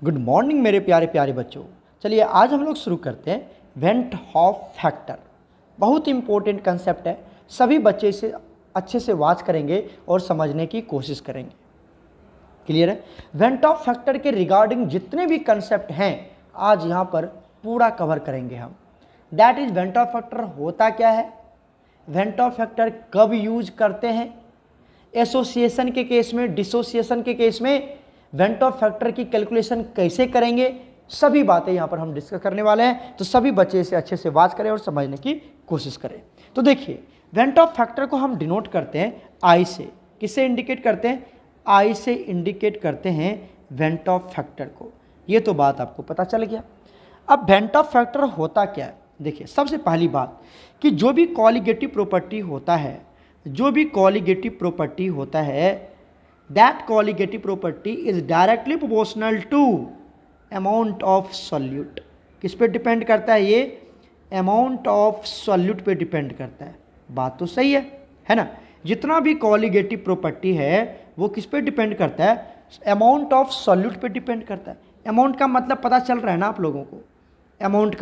Good morning मेरे प्यारे प्यारे बच्चों। चलिए आज हम लोग शुरू करते हैं वेंट हॉफ फैक्टर। बहुत इंपॉर्टेंट कंसेप्ट है, सभी बच्चे इसे अच्छे से वॉच करेंगे और समझने की कोशिश करेंगे। क्लियर है? वेंट ऑफ फैक्टर के रिगार्डिंग जितने भी कंसेप्ट हैं आज यहाँ पर पूरा कवर करेंगे हम। That is went of factor होता क्या है, वेंट ऑफ फैक्टर कब यूज करते हैं, एसोसिएशन के केस में, डिसोसिएशन के केस में वेंट ऑफ फैक्टर की कैलकुलेशन कैसे करेंगे, सभी बातें यहाँ पर हम डिस्कस करने वाले हैं। तो सभी बच्चे इसे अच्छे से वॉच करें और समझने की कोशिश करें। तो देखिए वेंट ऑफ फैक्टर को हम डिनोट करते हैं आई से। किससे इंडिकेट करते हैं? आई से इंडिकेट करते हैं वेंट ऑफ फैक्टर को। ये तो बात आपको पता चल गया। अब वेंट ऑफ फैक्टर होता क्या है? देखिए सबसे पहली बात कि जो भी कॉलिगेटिव प्रॉपर्टी होता है, जो भी कॉलिगेटिव प्रॉपर्टी होता है, that colligative property is directly proportional to amount of solute। किस पे डिपेंड करता है? ये अमाउंट ऑफ सॉल्यूट पे डिपेंड करता है। बात तो सही है ना? जितना भी कॉलिगेटिव प्रॉपर्टी है वो किस पे डिपेंड करता है? अमाउंट ऑफ सॉल्यूट पे डिपेंड करता है। अमाउंट का मतलब पता चल रहा है ना आप लोगों को? अमाउंट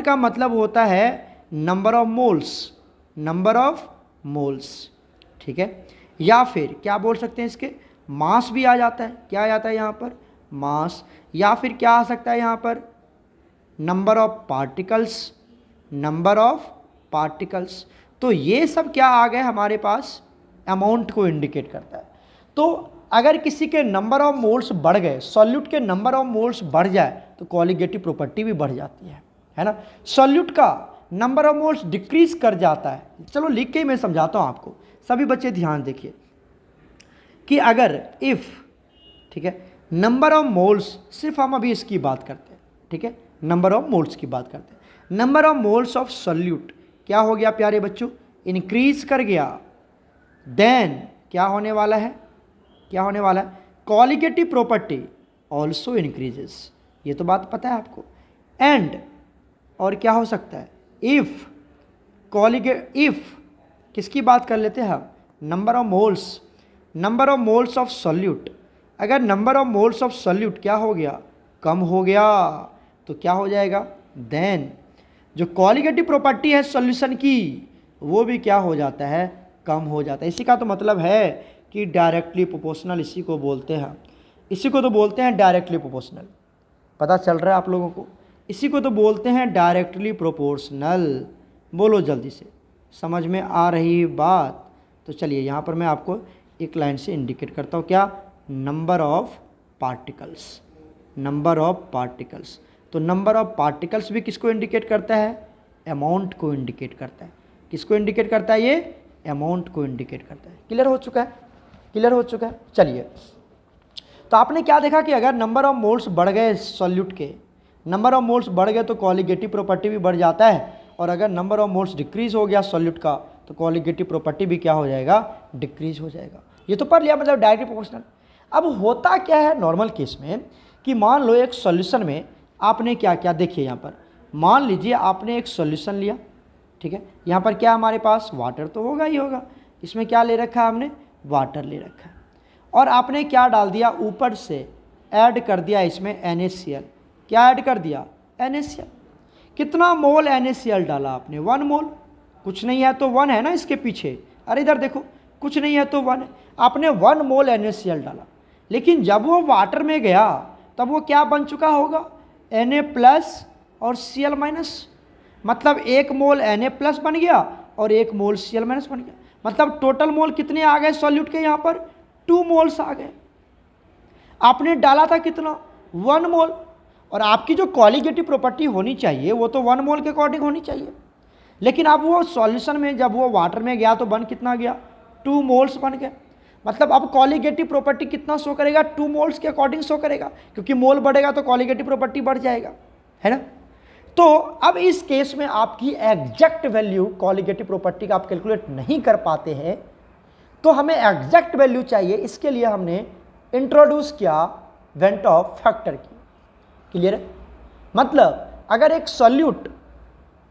का मतलब होता है number of moles, number of moles, ठीक है? या फिर क्या बोल सकते हैं इसके? मास भी आ जाता है। क्या आ जाता है यहाँ पर? मास। या फिर क्या आ सकता है यहाँ पर? Number of particles, number of particles. तो ये सब क्या आ गए हमारे पास? अमाउंट को इंडिकेट करता है। तो अगर किसी के नंबर ऑफ मोल्स बढ़ गए, सॉल्यूट के नंबर ऑफ मोल्स बढ़ जाए तो कॉलिगेटिव प्रॉपर्टी भी बढ़ जाती है ना? सॉल्यूट का नंबर ऑफ मोल्स डिक्रीज कर जाता है। चलो लिख के ही मैं समझाता हूँ आपको, सभी बच्चे ध्यान देखिए कि अगर इफ, ठीक है, नंबर ऑफ मोल्स, सिर्फ हम अभी इसकी बात करते हैं, ठीक है, नंबर ऑफ मोल्स की बात करते हैं। Number of moles of solute क्या हो गया प्यारे बच्चों? इंक्रीज कर गया। देन क्या होने वाला है? क्या होने वाला है? Colligative property also increases. ये तो बात पता है आपको। एंड और क्या हो सकता है? इफ इफ किसकी बात कर लेते हैं हम? Number of moles, number of moles of solute. अगर number of moles of solute क्या हो गया? कम हो गया, तो क्या हो जाएगा? देन जो कॉलिगेटिव प्रॉपर्टी है सॉल्यूशन की वो भी क्या हो जाता है? कम हो जाता है। इसी का तो मतलब है कि डायरेक्टली प्रोपोर्शनल इसी को बोलते हैं। इसी को तो बोलते हैं डायरेक्टली प्रोपोर्शनल। पता चल रहा है आप लोगों को? इसी को तो बोलते हैं डायरेक्टली प्रोपोर्शनल। बोलो जल्दी से, समझ में आ रही बात? तो चलिए यहाँ पर मैं आपको एक लाइन से इंडिकेट करता हूँ। क्या? Number of particles, number of particles. तो नंबर ऑफ पार्टिकल्स भी किसको इंडिकेट करता है? अमाउंट को इंडिकेट करता है। किसको इंडिकेट करता है? ये अमाउंट को इंडिकेट करता है। क्लियर हो चुका है? क्लियर हो चुका है। चलिए तो आपने क्या देखा कि अगर नंबर ऑफ मोल्स बढ़ गए सॉल्यूट के, नंबर ऑफ मोल्स बढ़ गए तो कॉलिगेटिव प्रॉपर्टी भी बढ़ जाता है। और अगर नंबर ऑफ मोल्स डिक्रीज हो गया सॉल्यूट का तो कॉलिगेटिव प्रॉपर्टी भी क्या हो जाएगा? डिक्रीज हो जाएगा। ये तो पढ़ लिया, मतलब डायरेक्टली प्रोपोर्शनल। अब होता क्या है नॉर्मल केस में कि मान लो एक सॉल्यूशन में आपने क्या क्या, देखिए यहाँ पर मान लीजिए आपने एक सॉल्यूशन लिया, ठीक है, यहाँ पर क्या हमारे पास? वाटर तो होगा ही होगा। इसमें क्या ले रखा है हमने? वाटर ले रखा है। और आपने क्या डाल दिया? ऊपर से ऐड कर दिया इसमें NaCl। क्या ऐड कर दिया? NaCl। कितना मोल NaCl डाला आपने? 1 मोल। कुछ नहीं है तो 1 है ना इसके पीछे। अरे इधर देखो, कुछ नहीं है तो 1 है। आपने 1 मोल NaCl डाला, लेकिन जब वो वाटर में गया तब वो क्या बन चुका होगा? Na प्लस और Cl माइनस। मतलब 1 मोल Na प्लस बन गया और 1 मोल Cl माइनस बन गया। मतलब टोटल मोल कितने आ गए सॉल्यूट के? यहाँ पर 2 मोल्स आ गए। आपने डाला था कितना? 1 मोल। और आपकी जो कॉलिगेटिव प्रॉपर्टी होनी चाहिए वो तो 1 मोल के अकॉर्डिंग होनी चाहिए। लेकिन अब वो सॉल्यूशन में जब वो वाटर में गया तो बन कितना गया? 2 मोल्स बन गए। मतलब अब कॉलिगेटिव प्रॉपर्टी कितना शो करेगा? 2 मोल्स के अकॉर्डिंग शो करेगा, क्योंकि मोल बढ़ेगा तो कॉलिगेटिव प्रॉपर्टी बढ़ जाएगा, है ना? तो अब इस केस में आपकी एग्जैक्ट वैल्यू कॉलिगेटिव प्रॉपर्टी का आप कैलकुलेट नहीं कर पाते हैं, तो हमें एग्जैक्ट वैल्यू चाहिए। इसके लिए हमने इंट्रोड्यूस किया वेंट ऑफ फैक्टर की। क्लियर है? मतलब अगर एक सॉल्यूट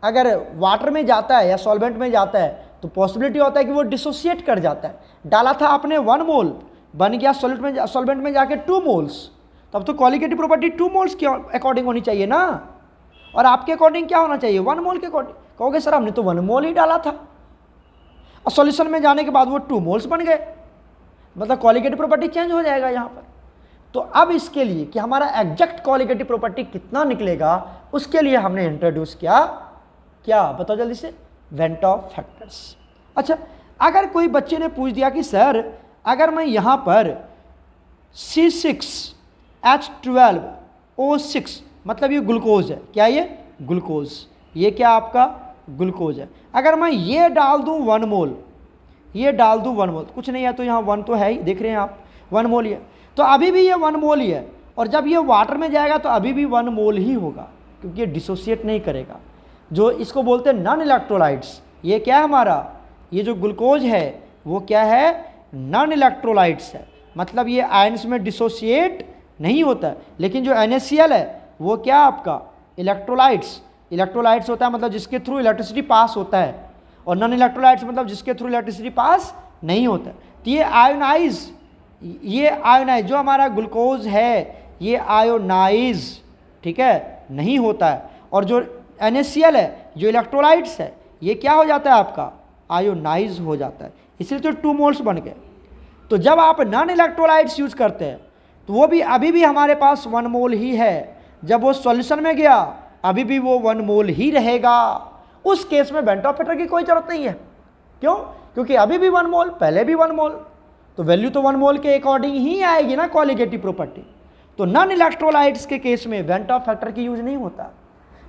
अगर वाटर में जाता है या सॉल्वेंट में जाता है तो पॉसिबिलिटी होता है कि वो डिसोसिएट कर जाता है। डाला था आपने 1 मोल, बन गया सॉल्वेंट में जाके 2 मोल्स, तब तो कॉलिगेटिव प्रॉपर्टी 2 मोल्स के अकॉर्डिंग होनी चाहिए ना, और आपके अकॉर्डिंग क्या होना चाहिए, 1 मोल के अकॉर्डिंग। कहोगे सर हमने तो 1 मोल ही डाला था, और सॉल्यूशन में जाने के बाद वो 2 मोल्स बन गए, मतलब कॉलिगेटिव प्रॉपर्टी चेंज हो जाएगा यहाँ पर। तो अब इसके लिए कि हमारा एग्जैक्ट कॉलिगेटिव प्रॉपर्टी कितना निकलेगा, उसके लिए हमने इंट्रोड्यूस किया, क्या बताओ जल्दी से, वेन ऑफ फैक्टर्स। अच्छा, अगर कोई बच्चे ने पूछ दिया कि सर अगर मैं यहाँ पर C6H12O6, मतलब ये ग्लूकोज है, क्या ये ग्लूकोज, ये क्या आपका ग्लूकोज है, अगर मैं ये डाल दूँ 1 मोल, ये डाल दूँ 1 मोल, कुछ नहीं है तो यहाँ 1 तो है ही, देख रहे हैं आप 1 मोल ही है, तो अभी भी ये 1 मोल ही है, और जब ये वाटर में जाएगा तो अभी भी 1 मोल ही होगा, क्योंकि ये डिसोसिएट नहीं करेगा। जो इसको बोलते हैं नॉन इलेक्ट्रोलाइट्स, ये क्या है हमारा, ये जो ग्लूकोज है वो क्या है, नॉन इलेक्ट्रोलाइट्स है, मतलब ये आयंस में डिसोसिएट नहीं होता है। लेकिन जो NaCl है वो क्या आपका इलेक्ट्रोलाइट्स, इलेक्ट्रोलाइट्स होता है मतलब जिसके थ्रू इलेक्ट्रिसिटी पास होता है, और नॉन इलेक्ट्रोलाइट्स मतलब जिसके थ्रू इलेक्ट्रिसिटी पास नहीं होता। तो ये आयोनाइज, जो हमारा ग्लूकोज है ये आयोनाइज, ठीक है, नहीं होता है, और जो NaCl है जो इलेक्ट्रोलाइट्स है ये क्या हो जाता है आपका, आयोनाइज हो जाता है, इसलिए तो 2 मोल्स बन गए। तो जब आप नॉन इलेक्ट्रोलाइट्स यूज करते हैं तो वो भी अभी भी हमारे पास 1 मोल ही है, जब वो सॉल्यूशन में गया अभी भी वो 1 मोल ही रहेगा, उस केस में वेन ऑफ फैक्टर की कोई जरूरत नहीं है। क्यों, क्योंकि अभी भी 1 मोल, पहले भी 1 मोल, तो वैल्यू तो 1 मोल के अकॉर्डिंग ही आएगी ना कॉलिगेटिव प्रॉपर्टी। तो नॉन इलेक्ट्रोलाइट्स के केस में वेन ऑफ फैक्टर की यूज नहीं होता,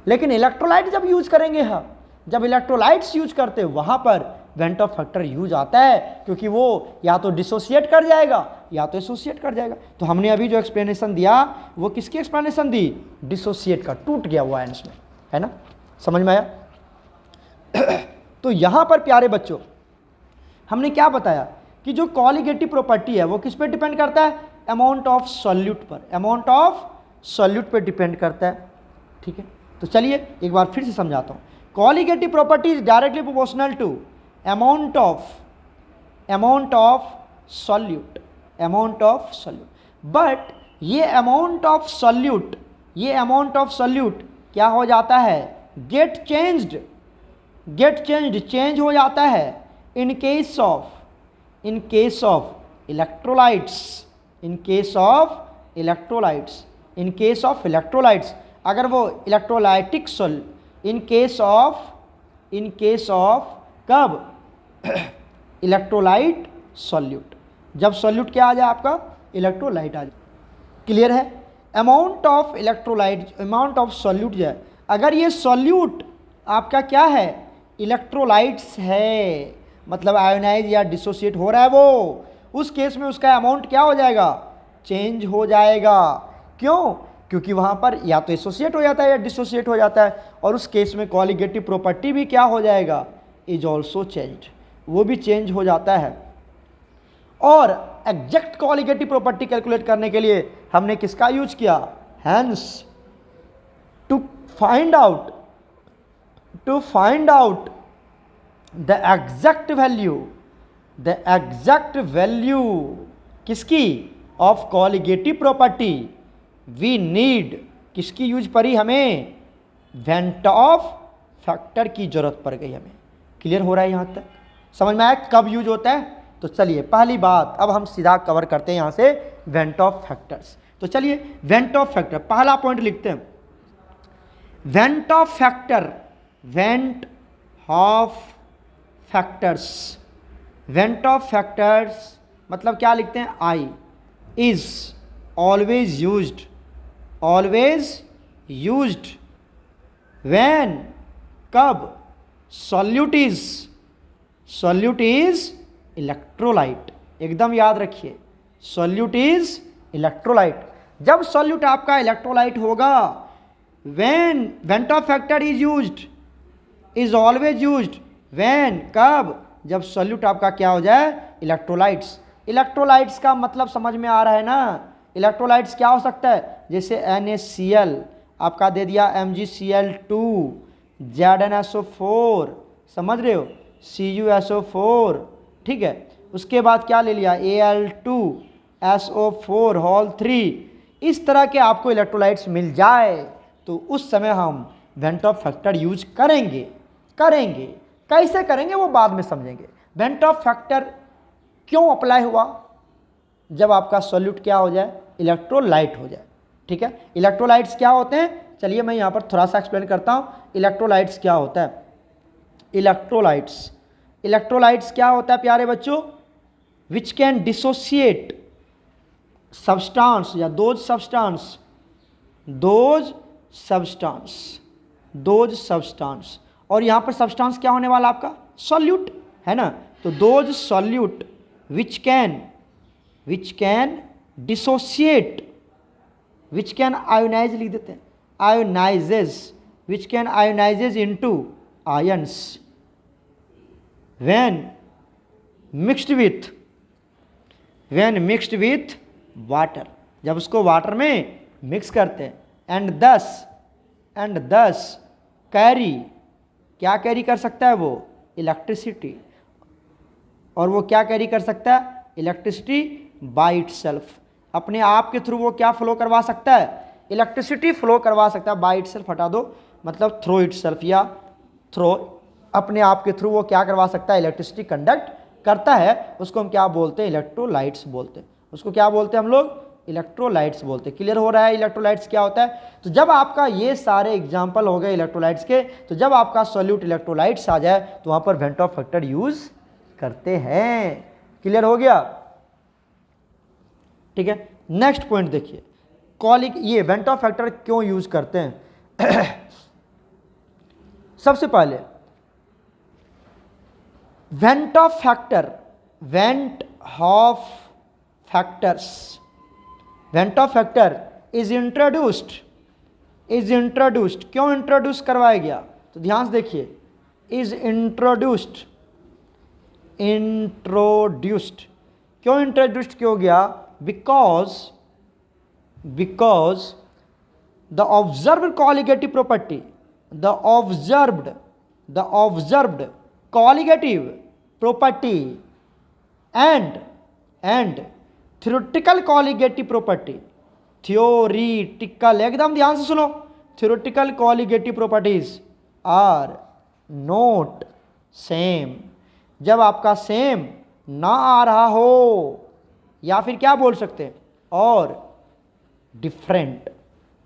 लेकिन इलेक्ट्रोलाइट जब यूज करेंगे हम, जब इलेक्ट्रोलाइट्स यूज करते हैं वहां पर वेन ऑफ फैक्टर यूज आता है, क्योंकि वो या तो डिसोसिएट कर जाएगा या तो एसोसिएट कर जाएगा। तो हमने अभी जो एक्सप्लेनेशन दिया वो किसकी एक्सप्लेनेशन दी, डिसोसिएट का, टूट गया वो आयंस में, है ना, समझ में आया। तो यहां पर प्यारे बच्चों हमने क्या बताया कि जो कॉलिगेटिव प्रॉपर्टी है वो किस पे डिपेंड करता है, अमाउंट ऑफ सॉल्यूट पर, अमाउंट ऑफ सॉल्यूट पर डिपेंड करता है, ठीक है। तो चलिए एक बार फिर से समझाता हूँ। Colligative property is directly proportional to amount of solute, but ये amount of solute क्या हो जाता है, get changed, change हो जाता है in case of electrolytes, अगर वो इलेक्ट्रोलाइटिक in case of कब, इलेक्ट्रोलाइट सॉल्यूट, जब सॉल्यूट क्या आ जाए आपका, इलेक्ट्रोलाइट आ जाए, क्लियर है। Amount of electrolyte, amount of solute जो है, अगर ये सॉल्यूट आपका क्या है, इलेक्ट्रोलाइट्स है, मतलब आयोनाइज या डिसोसिएट हो रहा है वो, उस केस में उसका अमाउंट क्या हो जाएगा, चेंज हो जाएगा। क्यों, क्योंकि वहाँ पर या तो एसोसिएट हो जाता है या डिसोसिएट हो जाता है, और उस केस में कॉलिगेटिव प्रॉपर्टी भी क्या हो जाएगा, इज ऑल्सो चेंज्ड, वो भी चेंज हो जाता है। और एग्जैक्ट कॉलिगेटिव प्रॉपर्टी कैलकुलेट करने के लिए हमने किसका यूज किया, hence to find out the exact value किसकी, of colligative property, we need किसकी यूज पड़ी हमें, वेन ऑफ फैक्टर की जरूरत पड़ गई हमें। क्लियर हो रहा है यहाँ तक, समझ में आया कब यूज होता है। तो चलिए पहली बात अब हम सीधा कवर करते हैं यहाँ से वेन ऑफ फैक्टर्स। तो चलिए वेन ऑफ फैक्टर, पहला पॉइंट लिखते हैं, when of factor, when of factors मतलब क्या लिखते हैं, I is always used when, कब, सॉल्यूट इज इलेक्ट्रोलाइट, एकदम याद रखिए, सॉल्यूट इज इलेक्ट्रोलाइट, जब सॉल्यूट आपका इलेक्ट्रोलाइट होगा, when of factor is always used when, कब, जब सॉल्यूट आपका क्या हो जाए, इलेक्ट्रोलाइट्स का मतलब समझ में आ रहा है ना, इलेक्ट्रोलाइट्स क्या हो सकता है, जैसे NaCl आपका दे दिया MgCl2, ZnSO4, समझ रहे हो, CuSO4, ठीक है, उसके बाद क्या ले लिया, Al2SO4 होल 3, इस तरह के आपको इलेक्ट्रोलाइट्स मिल जाए तो उस समय हम वेंट ऑफ फैक्टर यूज करेंगे। कैसे करेंगे वो बाद में समझेंगे। वेंट ऑफ फैक्टर क्यों अप्लाई हुआ? जब आपका सॉल्यूट क्या हो जाए, इलेक्ट्रोलाइट हो जाए। ठीक है, इलेक्ट्रोलाइट्स क्या होते हैं, चलिए मैं यहाँ पर थोड़ा सा एक्सप्लेन करता हूँ। इलेक्ट्रोलाइट्स क्या होता है? इलेक्ट्रोलाइट्स क्या होता है प्यारे बच्चों? विच कैन डिसोशिएट सब्सटेंस या दोज सब्सटेंस। और यहाँ पर सब्सटेंस क्या होने वाला आपका? सॉल्यूट, है ना। तो those solute which can dissociate, which can ionise लिख देते हैं, ionises, which can ionises into ions when mixed with water. जब उसको वाटर में मिक्स करते हैं एंड दस कैरी, क्या कैरी कर सकता है वो? इलेक्ट्रिसिटी। और वो क्या कैरी कर सकता है? इलेक्ट्रिसिटी बाय इटसेल्फ, अपने आप के थ्रू वो क्या फ्लो करवा सकता है? इलेक्ट्रिसिटी फ्लो करवा सकता है। बाय इटसेल्फ हटा दो, मतलब थ्रू इटसेल्फ या थ्रो, अपने आप के थ्रू वो क्या करवा सकता है? इलेक्ट्रिसिटी कंडक्ट करता है। उसको हम क्या बोलते हैं? इलेक्ट्रोलाइट्स बोलते हैं। उसको क्या बोलते हैं हम लोग? इलेक्ट्रोलाइट्स बोलते हैं। क्लियर हो रहा है इलेक्ट्रोलाइट्स क्या होता है? तो जब आपका ये सारे एग्जांपल हो गए इलेक्ट्रोलाइट्स के, तो जब आपका सॉल्यूट इलेक्ट्रोलाइट्स आ जाए तो वहां पर वेंट ऑफ फैक्टर यूज करते हैं। क्लियर हो गया? ठीक है, नेक्स्ट पॉइंट देखिए, ये वेंट ऑफ फैक्टर क्यों यूज करते हैं? सबसे पहले went of factor is introduced. क्यों इंट्रोड्यूस करवाया गया? तो ध्यान से देखिए, इज इंट्रोड्यूस्ड क्यों इंट्रोड्यूस्ड क्यों गया? Because the observed colligative property, the observed colligative property and theoretical colligative property, theoretical, एकदम ध्यान से सुनो, theoretical colligative properties are not same. जब आपका सेम ना आ रहा हो, या फिर क्या बोल सकते हैं, और डिफरेंट,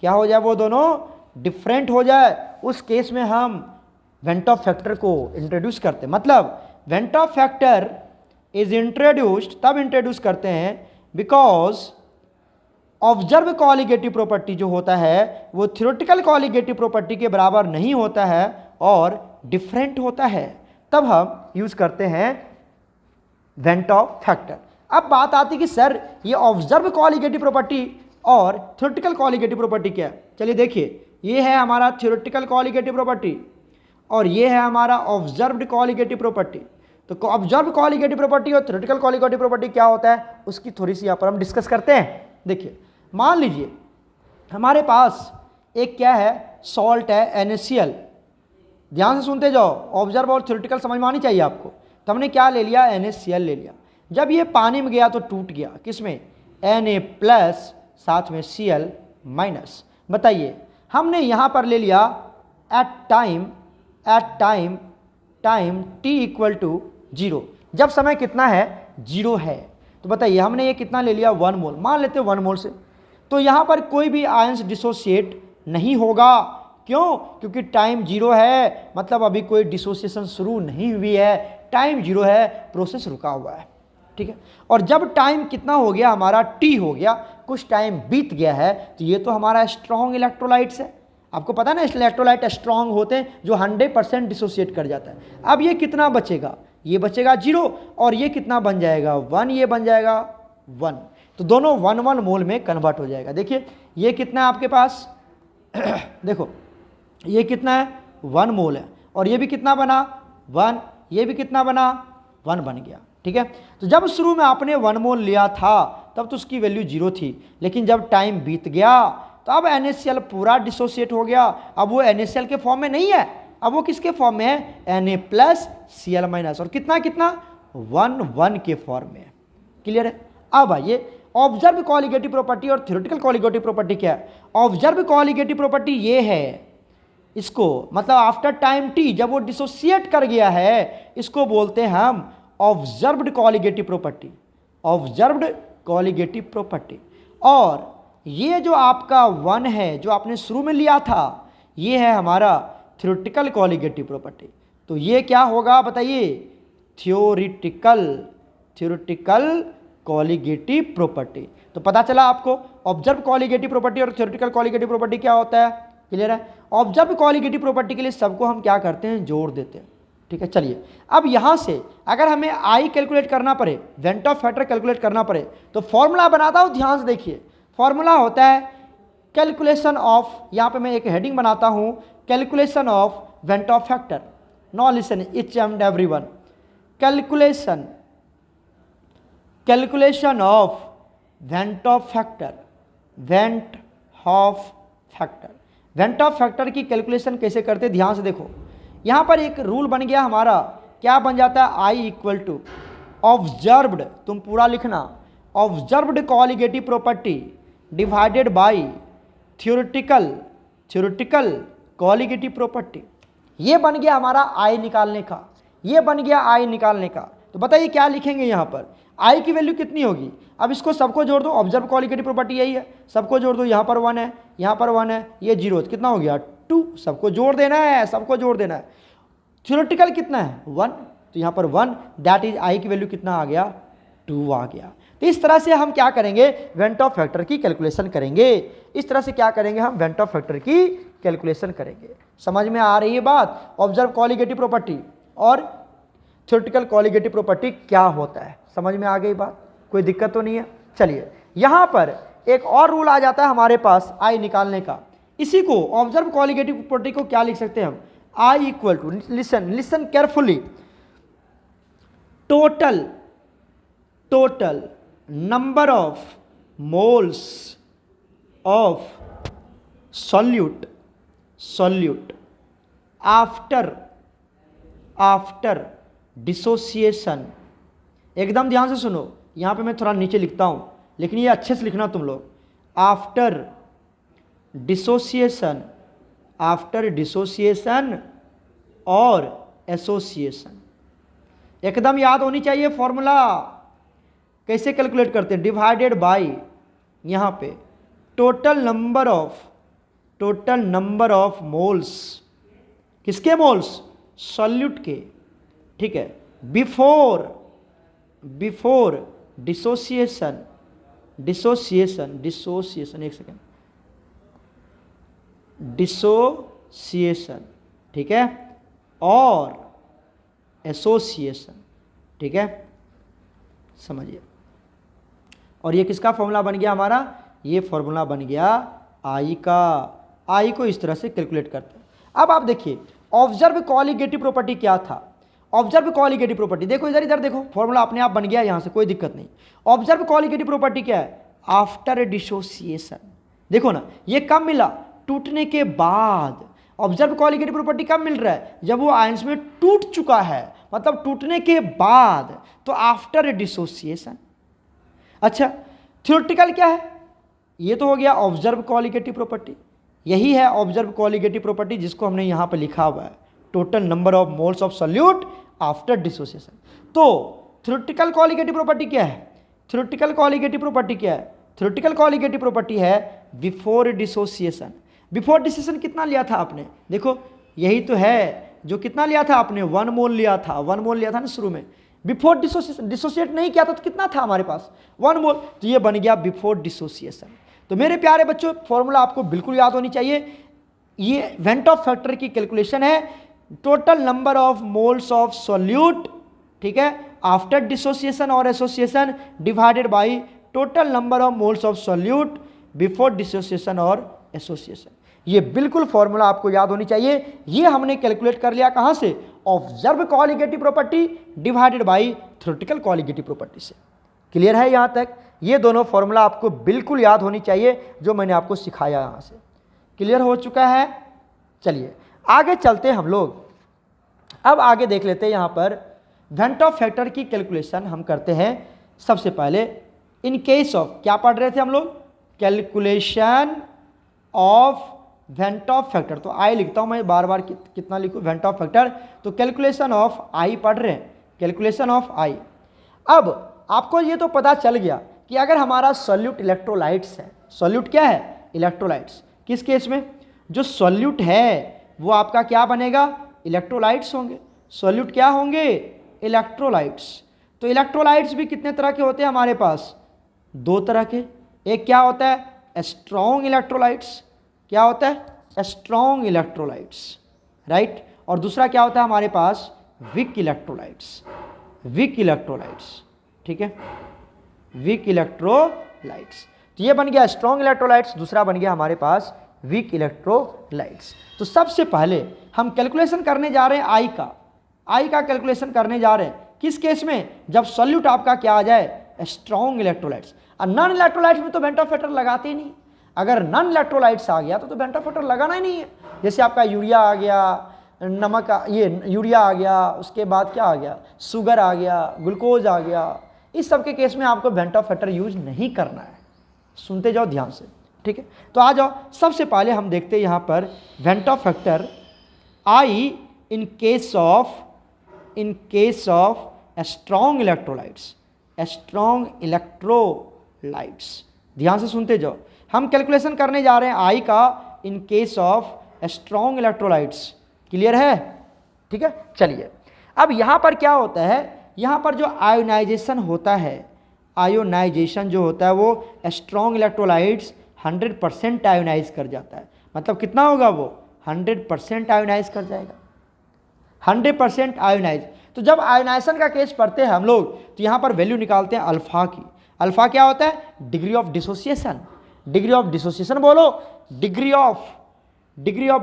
क्या हो जाए? वो दोनों डिफरेंट हो जाए, उस केस में हम वेंट ऑफ फैक्टर को इंट्रोड्यूस करते हैं। मतलब went of factor is introduced, तब इंट्रोड्यूस करते हैं बिकॉज ऑब्जर्व कॉलिगेटिव प्रॉपर्टी जो होता है वो थ्योरेटिकल कॉलिगेटिव प्रॉपर्टी के बराबर नहीं होता है और डिफरेंट होता है, तब हम यूज करते हैं वेंट ऑफ फैक्टर। अब बात आती कि सर ये ऑब्जर्व कॉलिगेटिव प्रॉपर्टी और थ्योरेटिकल कॉलिगेटिव प्रॉपर्टी क्या है? चलिए देखिए, ये है हमारा थ्योरेटिकल कॉलिगेटिव प्रॉपर्टी और ये है हमारा ऑब्जर्व्ड कॉलिगेटिव प्रॉपर्टी। तो ऑब्जर्व कॉलिगेटिव प्रॉपर्टी और थ्योरेटिकल कॉलिगेटिव प्रॉपर्टी क्या होता है, उसकी थोड़ी सी यहाँ पर हम डिस्कस करते हैं। देखिए, मान लीजिए हमारे पास एक क्या है, सॉल्ट है, NaCl। ध्यान से सुनते जाओ, ऑब्जर्व और थ्योरेटिकल समझ में आनी चाहिए आपको। तो हमने क्या ले लिया? NaCl ले लिया। जब ये पानी में गया तो टूट गया, किसमें? Na+ साथ में Cl-। बताइए, हमने यहाँ पर ले लिया एट टाइम t = 0, जब समय कितना है? 0 है। तो बताइए, हमने ये कितना ले लिया? 1 मोल, मान लेते हैं 1 मोल से। तो यहाँ पर कोई भी आयंस डिसोसिएट नहीं होगा। क्यों? क्योंकि टाइम 0 है, मतलब अभी कोई डिसोसिएशन शुरू नहीं हुई है, टाइम 0 है, प्रोसेस रुका हुआ है। ठीक है, और जब टाइम कितना हो गया हमारा? t हो गया, कुछ टाइम बीत गया है, तो ये तो हमारा स्ट्रॉन्ग इलेक्ट्रोलाइट्स है। आपको पता है ना, इलेक्ट्रोलाइट स्ट्रॉन्ग होते हैं जो 100% डिसोसिएट कर जाता है। अब ये कितना बचेगा? ये बचेगा 0, और ये कितना बन जाएगा? 1, ये बन जाएगा 1। तो दोनों 1 मोल में कन्वर्ट हो जाएगा। देखिए, ये कितना है आपके पास? देखो, ये कितना है? 1 मोल है, और ये भी कितना बना? 1, ये भी कितना बना? 1 बन गया। ठीक है, तो जब शुरू में आपने 1 मोल लिया था तब तो उसकी वैल्यू 0 थी, लेकिन जब टाइम बीत गया तो अब NaCl पूरा डिसोसिएट हो गया। अब वो NaCl के फॉर्म में नहीं है, अब वो किसके फॉर्म में है? Na+ Cl-, और कितना 1 के फॉर्म में है। क्लियर है? अब आइए ऑब्जर्व कॉलिगेटिव प्रॉपर्टी और थ्योरेटिकल कॉलिगेटिव प्रॉपर्टी क्या है? ऑब्जर्व कॉलिगेटिव प्रॉपर्टी ये है, इसको मतलब आफ्टर टाइम टी जब वो डिसोसिएट कर गया है, इसको बोलते हैं हम observed colligative property, observed colligative property. और ये जो आपका 1 है जो आपने शुरू में लिया था, ये है हमारा थ्योरेटिकल कॉलिगेटिव प्रॉपर्टी। तो ये क्या होगा बताइए? Theoretical colligative property. तो पता चला आपको ऑब्जर्व कॉलिगेटिव प्रॉपर्टी और थ्योरेटिकल कॉलिगेटिव प्रॉपर्टी क्या होता है? क्लियर है? ऑब्जर्व कॉलिगेटिव प्रॉपर्टी के लिए सबको हम क्या करते हैं? जोड़ देते हैं। ठीक है, चलिए अब यहाँ से अगर हमें आई कैलकुलेट करना पड़े, वेंट ऑफ फैक्टर कैलकुलेट करना पड़े, तो फॉर्मूला बनाता हूँ, ध्यान से देखिए। फॉर्मूला होता है कैलकुलेशन ऑफ, यहाँ पे मैं एक हेडिंग बनाता हूँ, calculation of went of factor. Now listen each and everyone, calculation of went of factor, went of factor. Went of factor की कैलकुलेशन कैसे करते? ध्यान से देखो, यहाँ पर एक रूल बन गया हमारा, क्या बन जाता है? आई इक्वल टू ऑब्जर्व्ड, तुम पूरा लिखना, observed colligative property divided by theoretical colligative property. ये बन गया हमारा आई निकालने का, ये बन गया आई निकालने का। तो बताइए क्या लिखेंगे यहाँ पर? आई की वैल्यू कितनी होगी? अब इसको सबको जोड़ दो, ऑब्जर्व कॉलिगेटिव प्रॉपर्टी यही है, सबको जोड़ दो। यहाँ पर 1 है, यहाँ पर 1 है, ये 0, कितना हो गया? 2। सबको जोड़ देना है, सबको जोड़ देना है। थ्योरेटिकल कितना है? 1, तो यहाँ पर 1, दैट इज आई की वैल्यू कितना आ गया? 2 आ गया। तो इस तरह से हम क्या करेंगे? वेंट ऑफ फैक्टर की कैलकुलेशन करेंगे। इस तरह से क्या करेंगे? हम वेंट ऑफ फैक्टर की कैलकुलेशन करेंगे। समझ में आ रही है बात? ऑब्जर्व कॉलिगेटिव प्रॉपर्टी और थ्योरेटिकल कॉलिगेटिव प्रॉपर्टी क्या होता है? समझ में आ गई बात? कोई दिक्कत तो नहीं है? चलिए यहाँ पर एक और रूल आ जाता है हमारे पास आई निकालने का। इसी को ऑब्जर्व कॉलिगेटिव प्रॉपर्टी को क्या लिख सकते हैं हम? I equal to, listen carefully, total number of moles of solute after dissociation. एकदम ध्यान से सुनो, यहाँ पे मैं थोड़ा नीचे लिखता हूँ, लेकिन ये अच्छे से लिखना तुम लोग। आफ्टर डिसोसिएशन और एसोसिएशन, एकदम याद होनी चाहिए फॉर्मूला। कैसे कैलकुलेट करते हैं? डिवाइडेड बाई यहाँ पे टोटल नंबर ऑफ मोल्स, किसके मोल्स? सॉल्यूट के। ठीक है, बिफोर डिसोसिएशन, एक सेकेंड, डिसोसिएशन, ठीक है, और एसोसिएशन। ठीक है, समझिए। और ये किसका फॉर्मूला बन गया हमारा? ये फॉर्मूला बन गया आई का। आई को इस तरह से कैलकुलेट करते हैं। अब आप देखिए ऑब्जर्व कॉलिगेटिव प्रॉपर्टी क्या था? ऑब्जर्व कॉलिगेटिव प्रॉपर्टी देखो, इधर देखो, फॉर्मूला अपने आप बन गया यहाँ से, कोई दिक्कत नहीं। ऑब्जर्व कॉलिगेटिव प्रॉपर्टी क्या है? After dissociation. देखो ना, ये कब मिला? टूटने के बाद। ऑब्जर्व कॉलिगेटिव प्रॉपर्टी कब मिल रहा है? जब वो आयंस में टूट चुका है, मतलब टूटने के बाद, तो आफ्टर डिसोसिएशन। अच्छा, थ्योरेटिकल क्या है? ये तो हो गया ऑब्जर्व कॉलिगेटिव प्रॉपर्टी, यही है ऑब्जर्व कॉलिगेटिव प्रॉपर्टी जिसको हमने यहाँ पे लिखा हुआ है, total number of moles of solute after dissociation. तो थ्योरेटिकल कॉलिगेटिव प्रॉपर्टी क्या है? थ्योरेटिकल कॉलिगेटिव प्रॉपर्टी क्या है? थ्योरेटिकल कॉलिगेटिव प्रॉपर्टी है बिफोर डिसोसिएशन। बिफोर डिसोसिएशन कितना लिया था आपने? देखो यही तो है जो कितना लिया था आपने? 1 मोल लिया था, 1 मोल लिया था ना शुरू में। बिफोर डिसोसिएशन, डिसोसिएट नहीं किया था तो कितना था हमारे पास? 1 मोल। तो ये बन गया बिफोर डिसोसिएशन। तो मेरे प्यारे बच्चों, फॉर्मूला आपको बिल्कुल याद होनी चाहिए। ये वेंट ऑफ फैक्टर की कैलकुलेशन है, total number of moles of solute, ठीक है, आफ्टर डिसोसिएशन और association divided by total number of moles of solute before dissociation और एसोसिएशन। ये बिल्कुल फॉर्मूला आपको याद होनी चाहिए। ये हमने कैलकुलेट कर लिया कहाँ से? Observe colligative property divided by theoretical colligative property से। क्लियर है यहाँ तक? ये दोनों फॉर्मूला आपको बिल्कुल याद होनी चाहिए जो मैंने आपको सिखाया यहाँ से। क्लियर हो चुका है? चलिए आगे चलते हैं हम लोग। अब आगे देख लेते हैं यहाँ पर वेंट ऑफ फैक्टर की कैलकुलेशन हम करते हैं। सबसे पहले इन केस ऑफ, क्या पढ़ रहे थे हम लोग, calculation of went of factor. तो आई लिखता हूं मैं बार बार, कितना लिखूं, वेंट ऑफ फैक्टर। तो कैलकुलेशन ऑफ आई पढ़ रहे हैं, कैलकुलेशन ऑफ आई। अब आपको ये तो पता चल गया कि अगर हमारा सॉल्यूट इलेक्ट्रोलाइट्स है, सॉल्यूट क्या है, इलेक्ट्रोलाइट्स, किस केस में, जो सॉल्यूट है वो आपका क्या बनेगा, इलेक्ट्रोलाइट्स होंगे। सॉल्यूट क्या होंगे, इलेक्ट्रोलाइट्स। तो इलेक्ट्रोलाइट्स भी कितने तरह के होते हैं हमारे पास, दो तरह के। एक क्या होता है, स्ट्रॉन्ग इलेक्ट्रोलाइट्स, क्या होता है, स्ट्रॉन्ग इलेक्ट्रोलाइट्स, राइट। और दूसरा क्या होता है हमारे पास, वीक इलेक्ट्रोलाइट्स, वीक इलेक्ट्रोलाइट्स, ठीक है, वीक इलेक्ट्रोलाइट्स। तो ये बन गया स्ट्रॉन्ग इलेक्ट्रोलाइट्स, दूसरा बन गया हमारे पास वीक इलेक्ट्रोलाइट्स। तो सबसे पहले हम कैलकुलेशन करने जा रहे हैं आई का कैलकुलेशन करने जा रहे हैं, किस केस में, जब सॉल्यूट आपका क्या आ जाए, स्ट्रॉन्ग इलेक्ट्रोलाइट्स। और नॉन इलेक्ट्रोलाइट्स में तो बेंट ऑफ फैक्टर लगाते ही नहीं। अगर नॉन इलेक्ट्रोलाइट्स आ गया तो बेंट ऑफ फैक्टर लगाना ही नहीं है। जैसे आपका यूरिया आ गया, नमक ये यूरिया आ गया, उसके बाद क्या आ गया, शुगर आ गया, ग्लूकोज आ गया, इस सब के केस में आपको बेंट ऑफ फैक्टर यूज नहीं करना है। सुनते जाओ ध्यान से, ठीक है। तो आ जाओ, सबसे पहले हम देखते हैं यहाँ पर bent of factor I in case of strong electrolytes, strong electrolytes. ध्यान से सुनते जाओ, हम कैलकुलेशन करने जा रहे हैं आई का इन case of strong electrolytes. Clear है, ठीक है। चलिए, अब यहाँ पर क्या होता है, यहाँ पर जो आयोनाइजेशन होता है, आयोनाइजेशन जो होता है वो स्ट्रॉन्ग इलेक्ट्रोलाइट्स 100% आयोनाइज कर जाता है। मतलब कितना होगा वो, 100% आयोनाइज कर जाएगा, 100% आयोनाइज। तो जब आयोनाइजेशन का केस पढ़ते हैं हम लोग, तो यहाँ पर वैल्यू निकालते हैं अल्फा की। अल्फा क्या होता है, degree of dissociation, degree of dissociation बोलो, डिग्री ऑफ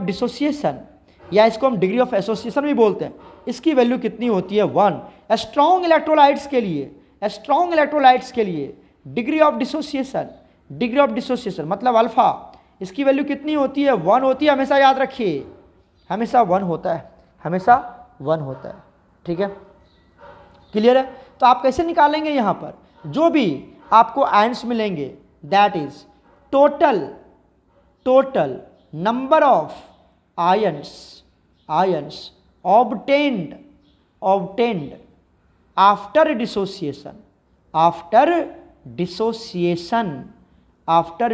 डिसोसिएशन, या इसको हम डिग्री ऑफ एसोसिएशन भी बोलते हैं। इसकी वैल्यू कितनी होती है, 1। स्ट्रॉन्ग इलेक्ट्रोलाइट्स के लिए, स्ट्रॉन्ग इलेक्ट्रोलाइट्स के लिए डिग्री ऑफ डिसोसिएशन मतलब अल्फा, इसकी वैल्यू कितनी होती है, 1 होती है। हमेशा याद रखिए, हमेशा 1 होता है, हमेशा 1 होता है, ठीक है। क्लियर है। तो आप कैसे निकालेंगे, यहाँ पर जो भी आपको आयंस मिलेंगे, that is total number of ions obtained after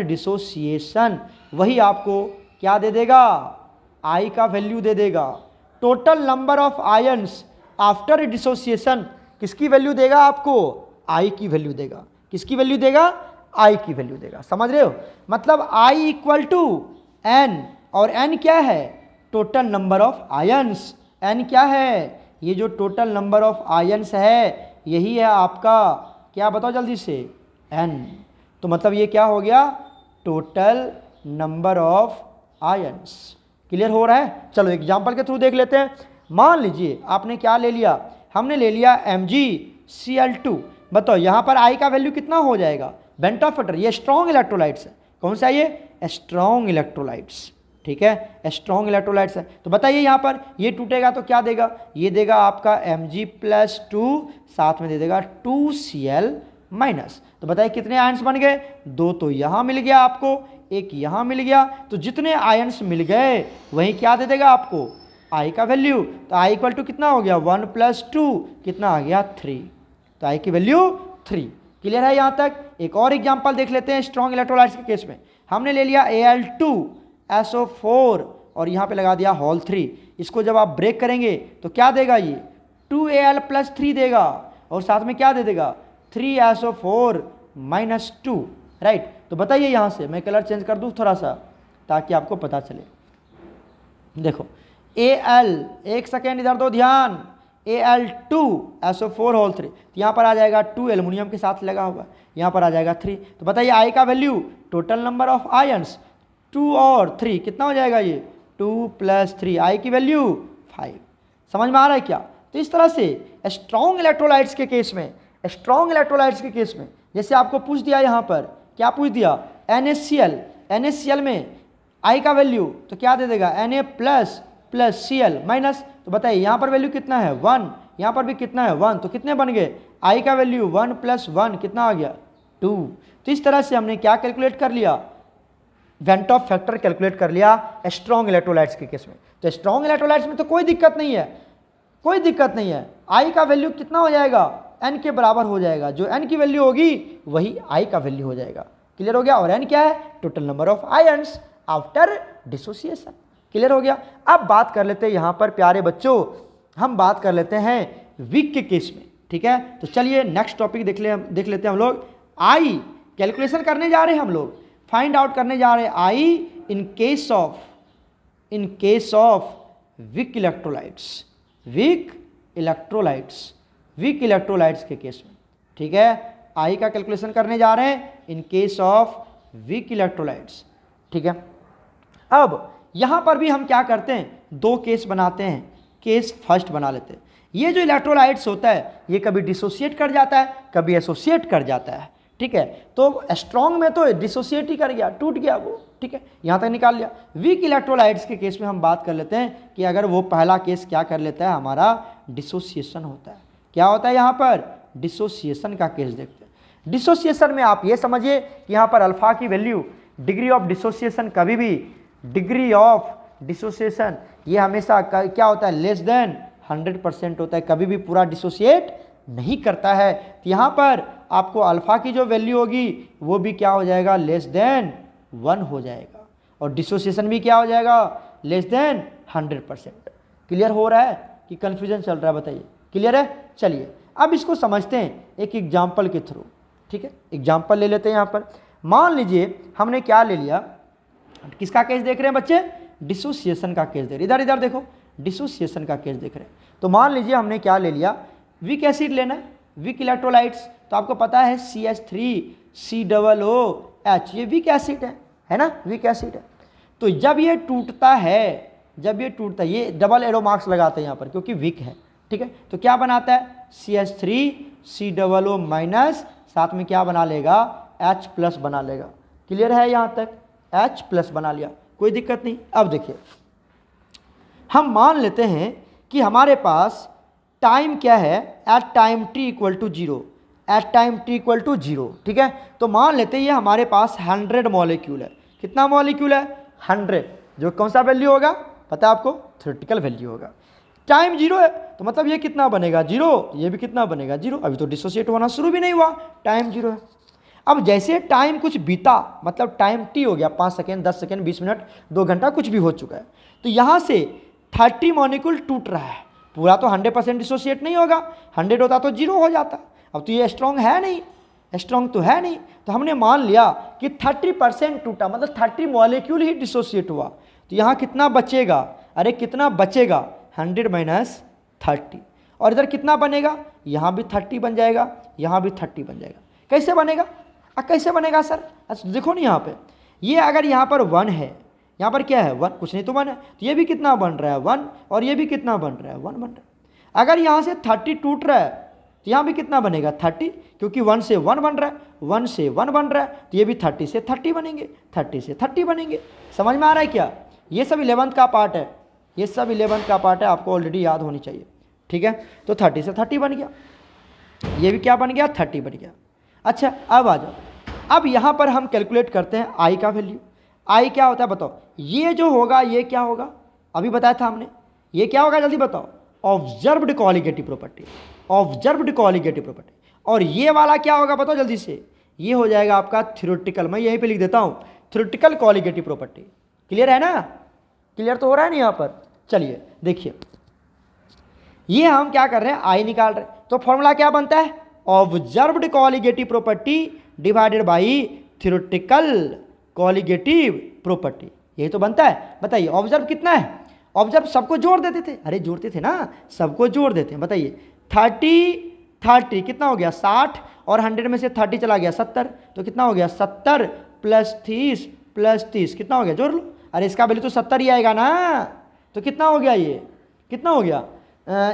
dissociation, वही आपको क्या दे देगा, आई का वैल्यू दे देगा। Total number of ions after dissociation किसकी वैल्यू देगा आपको, आई की वैल्यू देगा। किसकी वैल्यू देगा, आई की वैल्यू देगा। समझ रहे हो, मतलब आई इक्वल टू एन, और एन क्या है, total number of ions. N क्या है, ये जो टोटल नंबर ऑफ आयंस है यही है आपका, क्या बताओ जल्दी से, एन। तो मतलब ये क्या हो गया, total number of ions. Clear हो रहा है। चलो एग्जांपल के थ्रू देख लेते हैं। मान लीजिए आपने क्या ले लिया, हमने ले लिया MgCl2। बताओ यहाँ पर आई का वैल्यू कितना हो जाएगा, बेंट ऑफ फैक्टर। ये स्ट्रॉन्ग इलेक्ट्रोलाइट्स है, कौन सा ये, स्ट्रॉन्ग इलेक्ट्रोलाइट्स, ठीक है, स्ट्रॉन्ग इलेक्ट्रोलाइट्स है। तो बताइए यहाँ पर ये टूटेगा तो क्या देगा, ये देगा आपका Mg+2, साथ में दे देगा 2Cl-। तो बताइए कितने आयंस बन गए, 2 तो यहाँ मिल गया आपको, 1 यहाँ मिल गया। तो जितने आयंस मिल गए वही क्या दे देगा आपको, आई का वैल्यू। तो आई इक्वल टू कितना हो गया, 1 + 2 कितना आ गया, 3। तो आई की वैल्यू 3। क्लियर है यहाँ तक। एक और एग्जांपल देख लेते हैं स्ट्रॉन्ग इलेक्ट्रोलाइट्स के केस में। हमने ले लिया Al2SO4 और यहाँ पे लगा दिया होल 3। इसको जब आप ब्रेक करेंगे तो क्या देगा, ये 2Al+3 देगा, और साथ में क्या दे देगा, 3SO4 - 2, राइट। तो बताइए यहाँ से मैं कलर चेंज कर दूँ थोड़ा सा ताकि आपको पता चले। देखो Al, एक सेकेंड इधर दो ध्यान, Al2SO4 होल 3, तो यहाँ पर आ जाएगा 2 एल्युमिनियम के साथ लगा हुआ, यहाँ पर आ जाएगा 3। तो बताइए आई का value, total number of ions 2 और 3 कितना हो जाएगा, ये 2 + 3, आई की वैल्यू 5। समझ में आ रहा है क्या। तो इस तरह से स्ट्रॉन्ग इलेक्ट्रोलाइट्स के केस में, जैसे आपको पूछ दिया यहाँ पर, क्या पूछ दिया, NaCl में आई का वैल्यू तो क्या दे देगा, Na++ Cl-। तो बताइए यहाँ पर वैल्यू कितना है, 1, यहाँ पर भी कितना है, 1। तो कितने बन गए, आई का वैल्यू 1 + 1 कितना आ गया, 2। तो इस तरह से हमने क्या कैलकुलेट कर लिया, वेंट ऑफ फैक्टर कैलकुलेट कर लिया स्ट्रॉन्ग इलेक्ट्रोलाइट्स के केस में। तो स्ट्रॉन्ग इलेक्ट्रोलाइट्स में तो कोई दिक्कत नहीं है, कोई दिक्कत नहीं है। आई का वैल्यू कितना हो जाएगा, एन के बराबर हो जाएगा, जो एन की वैल्यू होगी वही आई का वैल्यू हो जाएगा। क्लियर हो गया। और एन क्या है, total number of ions after dissociation. Clear हो गया। अब बात कर लेते हैं यहाँ पर प्यारे बच्चों, हम बात कर लेते हैं वीक के केस में। ठीक है, तो चलिए नेक्स्ट टॉपिक देख लेते हैं हम लोग। आई कैलकुलेशन करने जा रहे हैं हम लोग, फाइंड आउट करने जा रहे हैं i in case of weak electrolytes, weak electrolytes के केस में। ठीक है, आई का कैलकुलेशन करने जा रहे हैं इन केस ऑफ वीक इलेक्ट्रोलाइट्स। ठीक है, अब यहां पर भी हम क्या करते हैं, दो केस बनाते हैं। केस फर्स्ट बना लेते हैं। ये जो इलेक्ट्रोलाइट्स होता है ये कभी डिसोसिएट कर जाता है, कभी एसोसिएट कर जाता है। ठीक है, तो स्ट्रॉन्ग में तो डिसोसिएट ही कर गया, टूट गया वो। ठीक है, यहाँ तक निकाल लिया। वीक इलेक्ट्रोलाइट्स के केस में हम बात कर लेते हैं कि अगर वो पहला केस क्या कर लेता है, हमारा डिसोसिएशन होता है। क्या होता है यहाँ पर, डिसोसिएशन का केस देखते हैं। डिसोसिएशन में आप ये समझिए कि यहाँ पर अल्फा की वैल्यू, डिग्री ऑफ डिसोसिएशन, कभी भी डिग्री ऑफ डिसोसिएशन ये हमेशा क्या होता है, लेस देन 100% होता है, कभी भी पूरा डिसोसिएट नहीं करता है। तो यहाँ पर आपको अल्फा की जो वैल्यू होगी वो भी क्या हो जाएगा, लेस देन 1 हो जाएगा, और डिसोसिएशन भी क्या हो जाएगा, लेस देन 100%। क्लियर हो रहा है कि कन्फ्यूजन चल रहा है, बताइए। क्लियर है। चलिए अब इसको समझते हैं एक एग्जाम्पल के थ्रू। ठीक है, एग्जाम्पल ले लेते हैं। यहाँ पर मान लीजिए हमने क्या ले लिया, किसका केस देख रहे हैं बच्चे, डिसोसिएशन का केस देख रहे हैं। इधर देखो, डिसोसिएशन का केस देख रहे हैं। तो मान लीजिए हमने क्या ले लिया, वीक एसिड लेना है, वीक इलेक्ट्रोलाइट्स। तो आपको पता है CH3COOH ये वीक एसिड है ना, वीक एसिड है। तो जब ये टूटता है, ये डबल एरो मार्क्स लगाते हैं यहाँ पर क्योंकि वीक है। ठीक है, तो क्या बनाता है, CH3COO माइनस, साथ में क्या बना लेगा, H+ बना लेगा। क्लियर है यहाँ तक, H+ बना लिया, कोई दिक्कत नहीं। अब देखिए हम मान लेते हैं कि हमारे पास टाइम क्या है, at time t = 0, at time t = 0। ठीक है, तो मान लेते हैं ये हमारे पास 100 मॉलिक्यूल है। कितना मॉलिक्यूल है, 100, जो कौन सा वैल्यू होगा पता है आपको, थ्योरेटिकल वैल्यू होगा। टाइम 0 है तो मतलब ये कितना बनेगा, 0, ये भी कितना बनेगा, 0। अभी तो डिसोसिएट होना शुरू भी नहीं हुआ, टाइम 0 है। अब जैसे टाइम कुछ बीता, मतलब टाइम t हो गया 5 सेकेंड, 10 सेकेंड, 20 मिनट, 2 घंटा, कुछ भी हो चुका है, तो यहाँ से 30 मॉलिक्यूल टूट रहा है। पूरा तो 100% डिसोसिएट नहीं होगा, 100 होता तो 0 हो जाता। अब तो ये स्ट्रॉन्ग है नहीं, स्ट्रॉन्ग तो है नहीं, तो हमने मान लिया कि 30% टूटा, मतलब 30 मॉलिक्यूल ही डिसोसिएट हुआ। तो यहाँ कितना बचेगा, अरे कितना बचेगा, 100 - 30, और इधर कितना बनेगा, यहाँ भी 30 बन जाएगा, यहाँ भी 30 बन जाएगा। कैसे बनेगा, कैसे बनेगा सर, अच्छा देखो नहीं, यहाँ पे ये अगर यहाँ पर 1 है, यहाँ पर क्या है 1, कुछ नहीं तो 1 है, तो ये भी कितना बन रहा है 1, और ये भी कितना बन रहा है 1 बन रहा है। अगर यहाँ से 30 टूट रहा है तो यहाँ भी कितना बनेगा 30, क्योंकि 1 से 1 बन रहा है, 1 से 1 बन रहा है, तो ये भी 30 से 30 बनेंगे, 30 से 30 बनेंगे। समझ में आ रहा है क्या, ये सब 11th का पार्ट है, ये सब 11th का पार्ट है, आपको ऑलरेडी याद होनी चाहिए। ठीक है, तो 30 से 30 बन गया, ये भी क्या बन गया 30 बन गया। अच्छा अब आ जाओ, अब यहाँ पर हम कैलकुलेट करते हैं आई का वैल्यू। आई क्या होता है बताओ, ये जो होगा ये क्या होगा, अभी बताया था हमने, ये क्या होगा जल्दी बताओ, observed colligative property, observed colligative property. और ये वाला क्या होगा बताओ जल्दी से, ये हो जाएगा आपका थ्योरेटिकल, मैं यहीं पे लिख देता हूँ, थ्योरेटिकल कॉलिगेटिव प्रॉपर्टी। क्लियर है ना, क्लियर तो हो रहा है ना यहाँ पर। चलिए देखिए, ये हम क्या कर रहे हैं, आई निकाल रहे हैं, तो फॉर्मूला क्या बनता है, observed colligative property divided by theoretical colligative property, यही तो बनता है। बताइए ऑब्जर्व कितना है, ऑब्जर्व सबको जोड़ देते थे, अरे जोड़ते थे ना, सबको जोड़ देते हैं। बताइए 30 कितना हो गया 60, और 100 में से 30 चला गया 70, तो कितना हो गया 70 + 30 कितना हो गया, जोड़ लो। अरे इसका वैल्यू तो 70 ही आएगा ना, तो कितना हो गया, ये कितना हो गया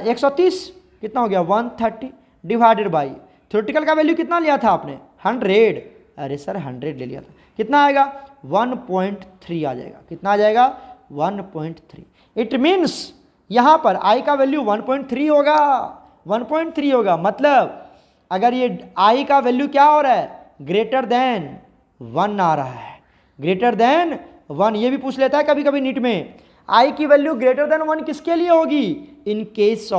130, कितना हो गया 130 डिवाइडेड बाई थ्योरेटिकल का वैल्यू कितना लिया था आपने 100, अरे सर 100 ले लिया था, कितना आएगा 1.3 आ जाएगा, कितना आ जाएगा 1.3। इट मीन्स यहाँ पर आई का वैल्यू 1.3 होगा, 1.3 होगा। मतलब अगर ये आई का वैल्यू क्या हो रहा है ग्रेटर देन 1 आ रहा है, ग्रेटर देन 1, ये भी पूछ लेता है कभी कभी नीट में। आई की वैल्यू ग्रेटर देन 1 किसके लिए होगी? इन case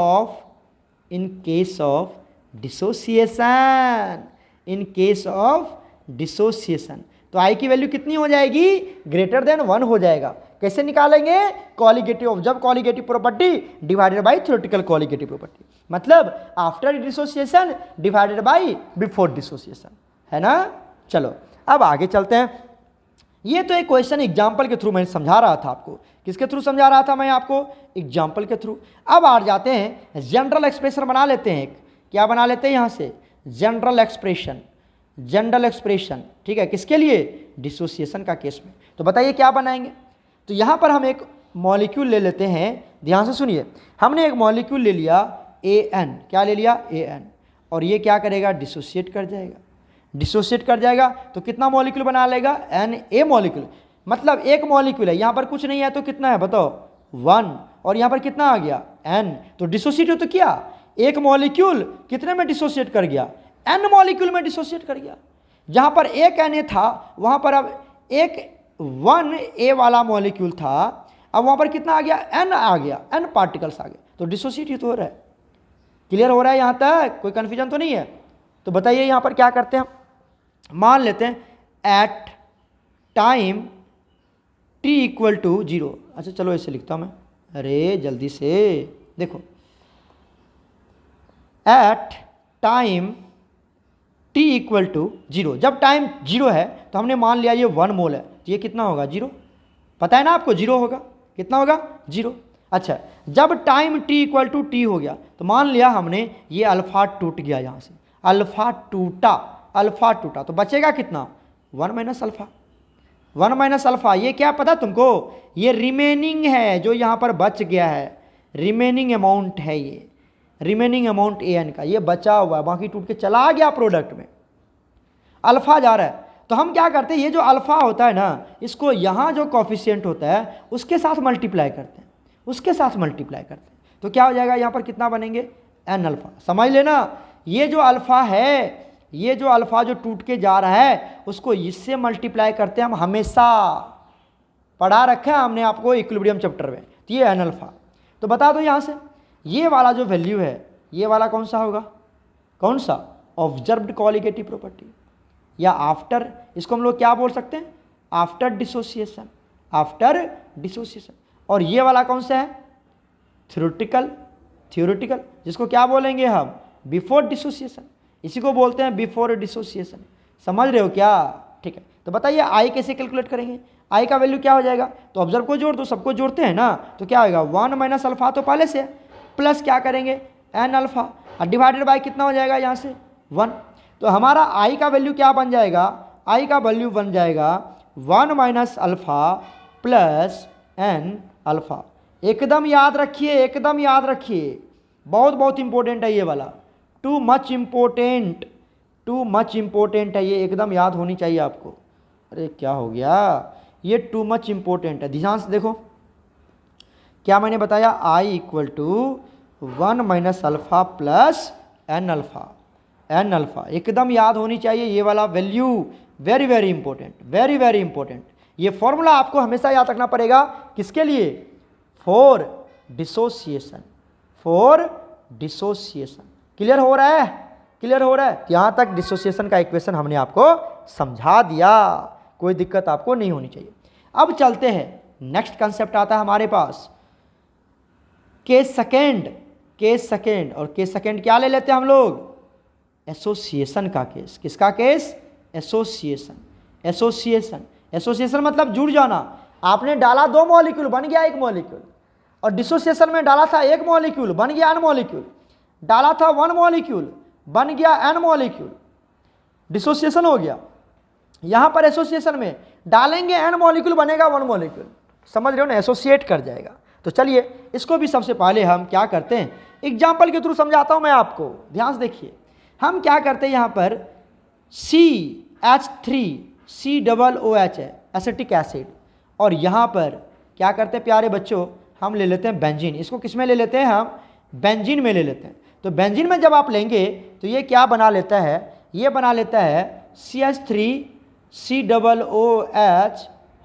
of dissociation, in case of dissociation. तो आई की वैल्यू कितनी हो जाएगी? ग्रेटर देन 1 हो जाएगा। कैसे निकालेंगे? Colligative observe colligative property divided by theoretical colligative property, मतलब after dissociation divided by before dissociation, है ना। चलो अब आगे चलते हैं। ये तो एक क्वेश्चन एग्जाम्पल के थ्रू मैं समझा रहा था आपको। किसके थ्रू समझा रहा था मैं आपको? एग्जाम्पल के थ्रू। अब आ जाते हैं जनरल एक्सप्रेशन बना लेते हैं। क्या बना लेते हैं यहाँ से? जनरल एक्सप्रेशन, जनरल एक्सप्रेशन, ठीक है, किसके लिए? डिसोसिएशन का केस में। तो बताइए क्या बनाएंगे? तो यहाँ पर हम एक मॉलिक्यूल ले लेते हैं, ध्यान से सुनिए। हमने एक मॉलिक्यूल ले लिया AN, क्या ले लिया? AN, और ये क्या करेगा? डिसोसिएट कर जाएगा, डिसोसिएट कर जाएगा। तो कितना मॉलिक्यूल बना लेगा? Na मॉलिक्यूल, मतलब एक मॉलिक्यूल है, यहाँ पर कुछ नहीं है तो कितना है बताओ? 1, और यहाँ पर कितना आ गया? N। तो डिसोसिएट तो किया, एक मॉलिक्यूल कितने में डिसोसिएट कर गया? N मॉलिक्यूल में डिसोसिएट कर गया। जहाँ पर एक Na था वहाँ पर अब एक 1A वाला मॉलिक्यूल था, अब वहाँ पर कितना आ गया? N आ गया, N पार्टिकल्स आ गए। तो डिसोसिएट ही तो हो रहा है। क्लियर हो रहा है यहाँ तक? कोई कन्फ्यूजन तो नहीं है? तो बताइए यहाँ पर क्या करते हैं हम? मान लेते हैं at time t equal to 0। अच्छा चलो ऐसे लिखता हूँ मैं, अरे जल्दी से देखो, at time t equal to 0। जब टाइम 0 है तो हमने मान लिया ये 1 मोल है, तो ये कितना होगा? 0। पता है ना आपको? 0 होगा। कितना होगा? 0। अच्छा, जब time t equal to t हो गया तो मान लिया हमने ये अल्फा टूट गया, यहाँ से अल्फा टूटा, अल्फा टूटा, तो बचेगा कितना? 1 माइनस अल्फा, 1 माइनस अल्फा। ये क्या पता तुमको? ये रिमेनिंग है जो यहाँ पर बच गया है, रिमेनिंग अमाउंट है, ये रिमेनिंग अमाउंट AN का, ये बचा हुआ है, बाकी टूट के चला गया प्रोडक्ट में, अल्फा जा रहा है। तो हम क्या करते हैं? ये जो अल्फा होता है ना, इसको यहाँ जो कॉफिशिएंट होता है उसके साथ मल्टीप्लाई करते हैं, उसके साथ मल्टीप्लाई करते हैं। तो क्या हो जाएगा? यहाँ पर कितना बनेंगे? N alpha. समझ लेना, ये जो अल्फा है, ये जो अल्फा जो टूट के जा रहा है उसको इससे मल्टीप्लाई करते हैं हम, हमेशा पढ़ा रखा है हमने आपको इक्विलिब्रियम चैप्टर में। तो ये N अल्फा। तो बता दो यहाँ से ये वाला जो वैल्यू है, ये वाला कौन सा होगा? कौन सा? ऑब्जर्व्ड कॉलिगेटिव प्रॉपर्टी, या आफ्टर, इसको हम लोग क्या बोल सकते हैं? After dissociation, after dissociation. और ये वाला कौन सा है? थ्योरेटिकल, थ्योरेटिकल, जिसको क्या बोलेंगे हम? बिफोर डिसोसिएशन, इसी को बोलते हैं बिफोर डिसोसिएशन। समझ रहे हो क्या? ठीक है। तो बताइए आई कैसे कैलकुलेट करेंगे? आई का वैल्यू क्या हो जाएगा? तो ऑब्जर्व को जोड़ दो, सबको जोड़ते हैं ना, तो क्या होगा? 1 माइनस अल्फा तो पहले से, प्लस क्या करेंगे? N अल्फा, और डिवाइडेड बाय कितना हो जाएगा यहाँ से? 1। तो हमारा आई का वैल्यू क्या बन जाएगा? आई का वैल्यू बन जाएगा 1 minus alpha plus N alpha. एकदम याद रखिए, एकदम याद रखिए, बहुत बहुत इंपॉर्टेंट है ये वाला, too much important, too much important है ये, एकदम याद होनी चाहिए आपको। अरे क्या हो गया? ये टू मच इम्पोर्टेंट है, ध्यान से देखो क्या मैंने बताया? I equal to 1 minus alpha plus N alpha, N alpha एकदम याद होनी चाहिए ये वाला value, very very important, very very important. ये फॉर्मूला आपको हमेशा याद रखना पड़ेगा, किसके लिए? For dissociation, for dissociation. Clear हो रहा है? क्लियर हो रहा है? यहाँ तक डिसोसिएशन का इक्वेशन हमने आपको समझा दिया, कोई दिक्कत आपको नहीं होनी चाहिए। अब चलते हैं, नेक्स्ट कंसेप्ट आता है हमारे पास केस सेकेंड, केस सेकेंड। और केस सेकेंड क्या ले लेते हैं हम लोग? एसोसिएशन का केस। किसका केस? एसोसिएशन, एसोसिएशन, एसोसिएशन मतलब जुड़ जाना। आपने डाला 2 मॉलिक्यूल, बन गया 1 मॉलिक्यूल, और डिसोसिएशन में डाला था 1 मॉलिक्यूल, बन गया N मॉलिक्यूल, डाला था 1 मॉलिक्यूल, बन गया N मॉलिक्यूल, डिसोसिएशन हो गया। यहाँ पर एसोसिएशन में डालेंगे N मॉलिक्यूल, बनेगा 1 मॉलिक्यूल। समझ रहे हो ना? एसोसिएट कर जाएगा। तो चलिए इसको भी सबसे पहले हम क्या करते हैं, एग्जाम्पल के थ्रू समझाता हूँ मैं आपको, ध्यान से देखिए। हम क्या करते हैं, यहाँ पर CH3COOH है एसिटिक एसिड, और यहाँ पर क्या करते हैं प्यारे बच्चों, हम ले लेते हैं बेंजीन। इसको किस में ले लेते हैं? हम बेंजीन में ले लेते हैं। तो बेंजीन में जब आप लेंगे तो ये क्या बना लेता है? ये बना लेता है CH3COOH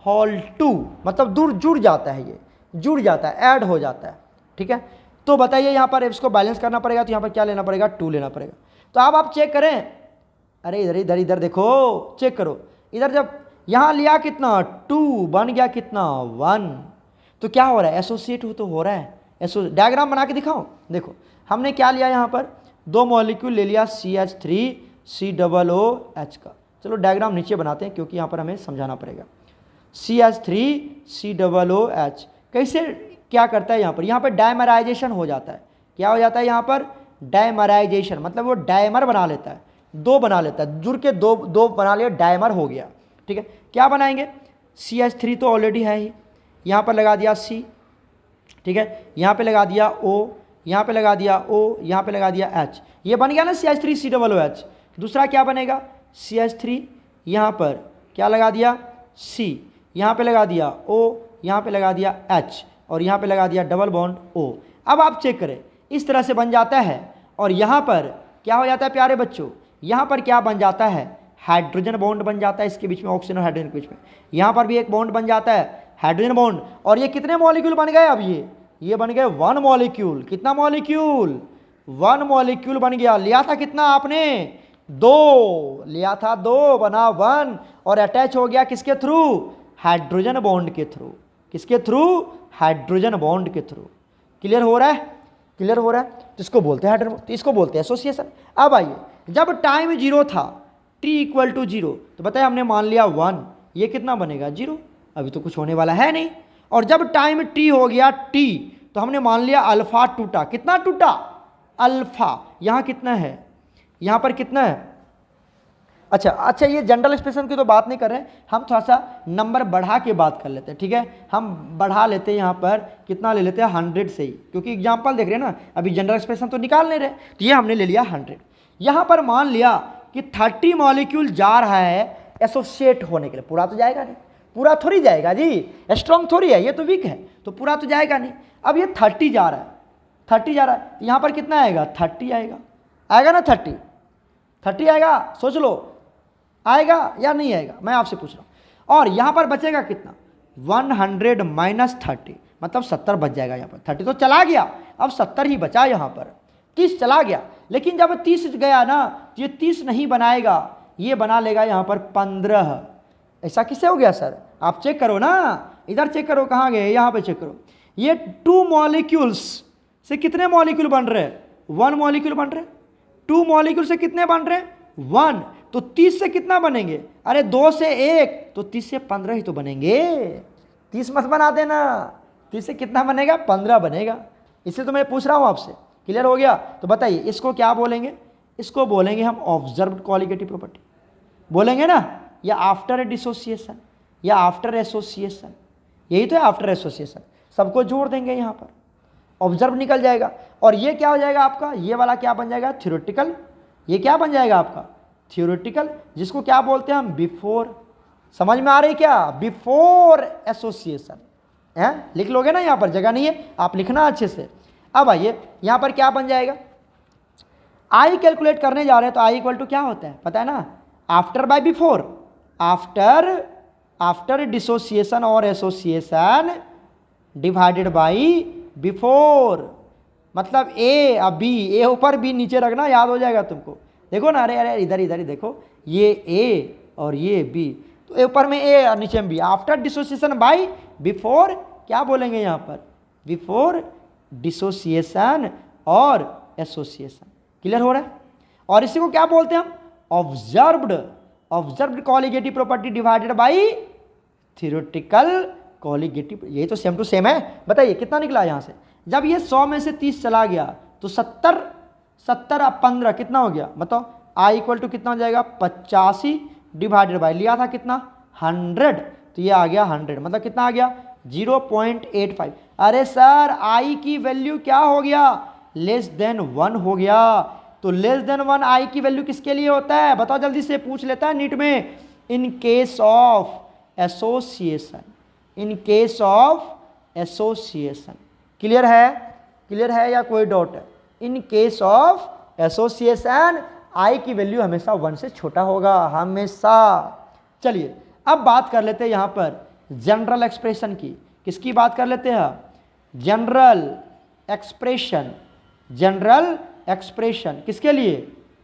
होल 2, मतलब दूर जुड़ जाता है, ये जुड़ जाता है, ऐड हो जाता है, ठीक है। तो बताइए यहाँ पर इसको बैलेंस करना पड़ेगा, तो यहाँ पर क्या लेना पड़ेगा, 2 लेना पड़ेगा। तो अब आप चेक करें, अरे इधर इधर इधर देखो, चेक करो, इधर जब यहाँ लिया कितना 2, बन गया कितना 1, तो क्या हो रहा है, एसोसिएट हो तो हो रहा है। डायग्राम बना के दिखाओ, देखो हमने क्या लिया यहाँ पर, 2 मॉलिक्यूल ले लिया CH3COOH का। चलो डायग्राम नीचे बनाते हैं क्योंकि यहाँ पर हमें समझाना पड़ेगा। CH3COOH कैसे क्या करता है, यहाँ पर डायमराइजेशन हो जाता है। क्या हो जाता है यहाँ पर, डायमराइजेशन, मतलब वो डायमर बना लेता है, 2 बना लेता है, जुड़ के 2 बना लिया, डायमर हो गया, ठीक है। क्या बनाएंगे, CH3 तो ऑलरेडी है ही, यहाँ पर लगा दिया C, ठीक है, यहाँ पे लगा दिया O, यहाँ पे लगा दिया O, यहाँ पे लगा दिया H, ये बन गया ना CH3COOH। दूसरा क्या बनेगा, CH3, यहाँ पर क्या लगा दिया C, यहाँ पे लगा दिया O, यहाँ पे लगा दिया H, और यहाँ पे लगा दिया डबल बॉन्ड O। अब आप चेक करें, इस तरह से बन जाता है। और यहाँ पर क्या हो जाता है प्यारे बच्चों, यहाँ पर क्या बन जाता है, हाइड्रोजन बॉन्ड बन जाता है इसके बीच में, ऑक्सीजन और हाइड्रोजन के बीच में। यहाँ पर भी एक बॉन्ड बन जाता है, हाइड्रोजन बॉन्ड। और ये कितने मॉलिक्यूल बन गए, अब ये बन गए 1 मॉलिक्यूल। कितना मॉलिक्यूल, 1 मॉलिक्यूल बन गया। लिया था कितना आपने, 2 लिया था, 2 बना 1, और अटैच हो गया किसके थ्रू, हाइड्रोजन बॉन्ड के थ्रू। किसके थ्रू, हाइड्रोजन बॉन्ड के थ्रू। क्लियर हो रहा है, क्लियर हो रहा है। तो इसको बोलते हैं हाइड्रोजन, तो इसको बोलते हैं एसोसिएशन। अब आइए, जब टाइम 0 था, t = 0, तो बताइए हमने मान लिया 1, ये कितना बनेगा 0, अभी तो कुछ होने वाला है नहीं। और जब टाइम t हो गया t, तो हमने मान लिया अल्फा टूटा। कितना टूटा, अल्फा। यहाँ कितना है, यहाँ पर कितना है, अच्छा ये जनरल एक्सप्रेशन की तो बात नहीं कर रहे हैं हम, थोड़ा सा नंबर बढ़ा के बात कर लेते हैं, ठीक है। हम बढ़ा लेते हैं, यहाँ पर कितना ले लेते हैं 100 से ही, क्योंकि एग्जाम्पल देख रहे हैं ना, अभी जनरल एक्सप्रेशन तो निकाल नहीं रहे, तो ये हमने ले लिया 100। यहाँ पर मान लिया कि 30 मॉलिक्यूल जा रहा है एसोसिएट होने के लिए, पूरा तो जाएगा नहीं, पूरा थोड़ी जाएगा जी, स्ट्रॉन्ग थोड़ी है, ये तो वीक है, तो पूरा तो जाएगा नहीं। अब ये 30 जा रहा है, 30 जा रहा है, यहाँ पर कितना आएगा, 30 आएगा, आएगा ना 30 आएगा, सोच लो आएगा या नहीं आएगा, मैं आपसे पूछ रहा हूँ। और यहाँ पर बचेगा कितना, 100 माइनस 30, मतलब 70 बच जाएगा। यहाँ पर 30 तो चला गया, अब 70 ही बचा, यहाँ पर 30 चला गया। लेकिन जब 30 गया ना, तो ये 30 नहीं बनाएगा, ये बना लेगा यहाँ पर 15। ऐसा किससे हो गया सर, आप चेक करो ना, इधर चेक करो, कहाँ गए, यहाँ पे चेक करो। ये 2 मॉलिक्यूल्स से कितने मॉलिक्यूल बन रहे हैं, 1 मॉलिक्यूल बन रहे हैं। 2 मॉलिक्यूल से कितने बन रहे हैं, 1, तो 30 से कितना बनेंगे, अरे 2 से 1, तो 30 से 15 ही तो बनेंगे, 30 मत बना देना। 30 से कितना बनेगा, 15 बनेगा, इससे तो मैं पूछ रहा हूँ आपसे। क्लियर हो गया। तो बताइए इसको क्या बोलेंगे, इसको बोलेंगे हम ऑब्जर्व्ड कॉलिगेटिव प्रॉपर्टी बोलेंगे ना, या आफ्टर डिसोसिएशन, या आफ्टर एसोसिएशन, यही तो है आफ्टर एसोसिएशन। सबको जोड़ देंगे यहाँ पर, ऑब्जर्व निकल जाएगा। और ये क्या हो जाएगा आपका, ये वाला क्या बन जाएगा, थ्योरेटिकल। ये क्या बन जाएगा आपका, थ्योरेटिकल, जिसको क्या बोलते हैं हम, बिफोर। समझ में आ रही क्या, बिफोर एसोसिएशन है, लिख लोगे ना, यहाँ पर जगह नहीं है, आप लिखना अच्छे से। अब आइए यहाँ पर क्या बन जाएगा, आई कैलकुलेट करने जा रहे हैं, तो आई इक्वल टू क्या होता है पता है ना, after bye before, after dissociation और एसोसिएशन डिवाइडेड बाई बिफोर। मतलब ए, अब बी, ए ऊपर बी नीचे रखना, याद हो जाएगा तुमको। देखो ना, अरे इधर इधर ही देखो, ये ए और ये बी, तो ऊपर में ए और नीचे में B. After dissociation by before क्या बोलेंगे यहाँ पर, बिफोर डिसोसिएशन और एसोसिएशन। क्लियर हो रहा है। और इसी को क्या बोलते हैं हम, observed colligative property divided by theoretical colligative. यही तो सेम टू सेम है। बताइए कितना निकला यहाँ से, जब ये 100 में से 30 चला गया तो 70 अब 15 कितना हो गया, बताओ। आई इक्वल टू कितना हो जाएगा, 85 डिवाइडेड बाय, लिया था कितना 100, तो ये आ गया 100, मतलब कितना आ गया 0.85। अरे सर आई की वैल्यू क्या हो गया, लेस देन 1 हो गया। तो लेस देन 1 आई की वैल्यू किसके लिए होता है, बताओ जल्दी से, पूछ लेता है नीट में। इन case of association, in case of association. Clear है, क्लियर है या कोई डाउट है। इन केस ऑफ एसोसिएशन आई की वैल्यू हमेशा 1 से छोटा होगा, हमेशा। चलिए अब बात कर लेते हैं यहाँ पर जनरल एक्सप्रेशन की। किसकी बात कर लेते हैं? General expression. जनरल एक्सप्रेशन किसके लिए?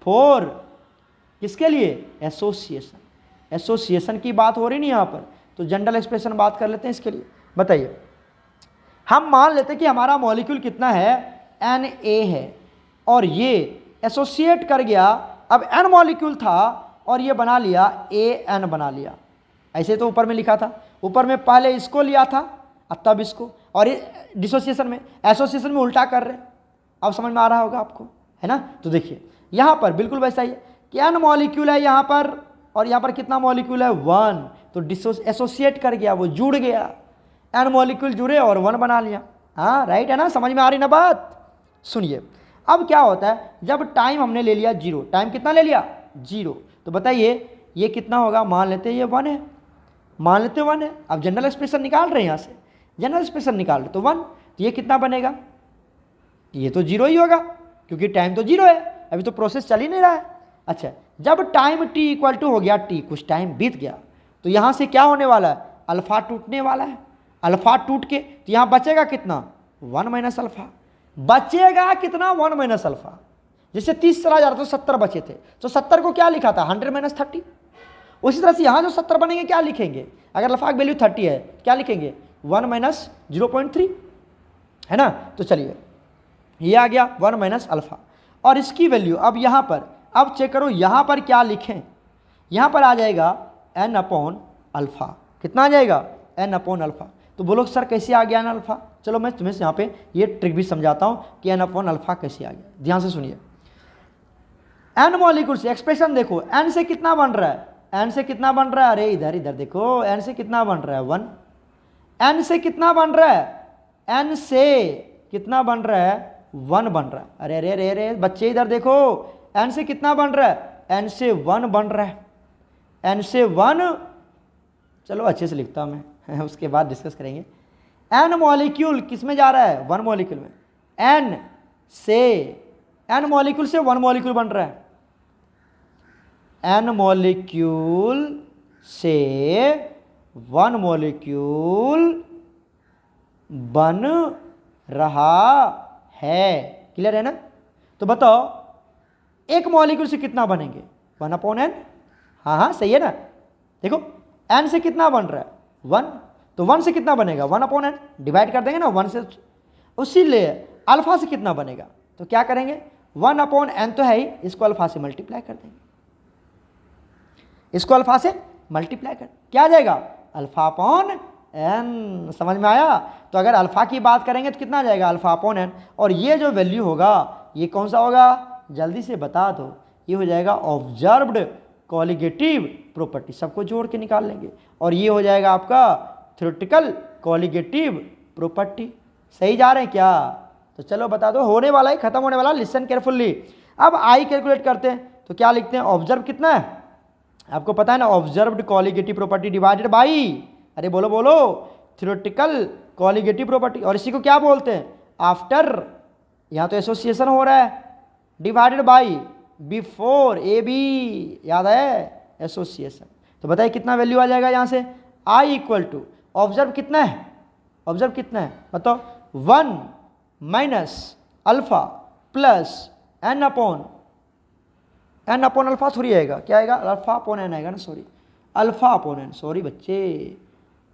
फॉर किसके लिए? एसोसिएशन। एसोसिएशन की बात हो रही नहीं यहाँ पर, तो जनरल एक्सप्रेशन बात कर लेते हैं इसके लिए। बताइए, हम मान लेते हैं कि हमारा मॉलिक्यूल कितना है? Na है, और ये एसोसिएट कर गया। अब N मॉलिक्यूल था और ये बना लिया AN बना लिया। ऐसे तो ऊपर में लिखा था, ऊपर में पहले इसको लिया था और तब इसको, और डिसोसिएशन में एसोसिएशन में उल्टा कर रहे हैं। अब समझ में आ रहा होगा आपको, है ना? तो देखिए यहाँ पर बिल्कुल वैसा ही है कि N मॉलिक्यूल है यहाँ पर, और यहाँ पर कितना मॉलिक्यूल है? 1। तो एसोसिएट कर गया, वो जुड़ गया, N मॉलिक्यूल जुड़े और 1 बना लिया। हाँ राइट है ना? समझ में आ रही ना बात? सुनिए अब क्या होता है, जब टाइम हमने ले लिया 0, टाइम कितना ले लिया? 0, तो बताइए ये कितना होगा? मान लेते हैं ये 1 है, मान लेते हैं 1 है। अब जनरल एक्सप्रेशन निकाल रहे हैं, यहाँ से जनरल एक्सप्रेशन निकाल रहे तो 1, तो ये कितना बनेगा? ये तो 0 ही होगा, क्योंकि टाइम तो 0 है, अभी तो प्रोसेस चल ही नहीं रहा है। अच्छा, जब टाइम t इक्वल टू हो गया t, कुछ टाइम बीत गया, तो यहाँ से क्या होने वाला है? अल्फा टूटने वाला है। अल्फा टूट के तो यहाँ बचेगा कितना? 1 माइनस अल्फा। बचेगा कितना? 1 माइनस अल्फा। जैसे 30 चला जा रहा तो 70 बचे थे, तो 70 को क्या लिखा था? 100 माइनस 30। उसी तरह से यहाँ जो 70 बनेंगे क्या लिखेंगे? अगर अल्फा की वैल्यू 30 है, क्या लिखेंगे? 1 माइनस 0.3, है ना? तो चलिए ये आ गया 1 माइनस अल्फा, और इसकी वैल्यू अब यहाँ पर, अब चेक करो यहाँ पर क्या लिखें? यहाँ पर आ जाएगा n अपॉन अल्फा। कितना आ जाएगा? n upon alpha. तो बोलो सर कैसे आ गया n अल्फा? चलो मैं तुम्हें यहाँ पे ये ट्रिक भी समझाता हूँ कि n अपॉन अल्फा कैसे आ गया। ध्यान से सुनिए, n मॉलिक्यूल से एक्सप्रेशन देखो, n से कितना बन रहा है? n से कितना बन रहा है? अरे इधर इधर देखो, n से कितना बन रहा है? 1। n से कितना बन रहा है? n से कितना बन रहा है? 1 बन रहा है। अरे अरे अरे अरे बच्चे इधर देखो, n से कितना बन रहा है? n से 1 बन रहा है। n से 1, चलो अच्छे से लिखता हूँ मैं उसके बाद डिस्कस करेंगे। n मॉलिक्यूल किस में जा रहा है? 1 मॉलिक्यूल में। n मॉलिक्यूल से 1 मॉलिक्यूल बन रहा है। n मॉलिक्यूल से 1 मॉलिक्यूल बन रहा है। क्लियर है ना? तो बताओ एक मॉलिक्यूल से कितना बनेंगे? 1 अपॉन n। हाँ हाँ सही है ना? देखो n से कितना बन रहा है? 1, तो 1 से कितना बनेगा? 1 अपॉन n। डिवाइड कर देंगे ना 1 से। उसी लिए अल्फा से कितना बनेगा? तो क्या करेंगे? 1 अपॉन n तो है ही, इसको अल्फा से मल्टीप्लाई कर देंगे। इसको अल्फा से मल्टीप्लाई कर, क्या आ जाएगा? Alpha upon n। समझ में आया? तो अगर अल्फा की बात करेंगे तो कितना आ जाएगा? Alpha upon n। और ये जो वैल्यू होगा ये कौन सा होगा? जल्दी से बता दो। ये हो जाएगा ऑब्जर्व्ड कॉलिगेटिव प्रॉपर्टी, सबको जोड़ के निकाल लेंगे, और ये हो जाएगा आपका थ्योरेटिकल कॉलिगेटिव प्रॉपर्टी। सही जा रहे हैं क्या? तो चलो बता दो, होने वाला है, खत्म होने वाला, लिसन केयरफुल्ली। अब आई कैलकुलेट करते हैं, तो क्या लिखते हैं? ऑब्जर्व कितना है आपको पता है ना? Observed colligative property divided by, अरे बोलो बोलो, थ्योरेटिकल कॉलिगेटिव प्रॉपर्टी। और इसी को क्या बोलते हैं? आफ्टर, यहाँ तो एसोसिएशन हो रहा है, divided by before A B, याद है? एसोसिएशन। तो बताइए कितना वैल्यू आ जाएगा यहाँ से? आई इक्वल टू ऑब्जर्व कितना है? ऑब्जर्व कितना है बताओ? 1 minus alpha plus n upon alpha थोड़ी आएगा, क्या आएगा? अल्फा अपॉन n आएगा ना, sorry alpha upon n, sorry बच्चे,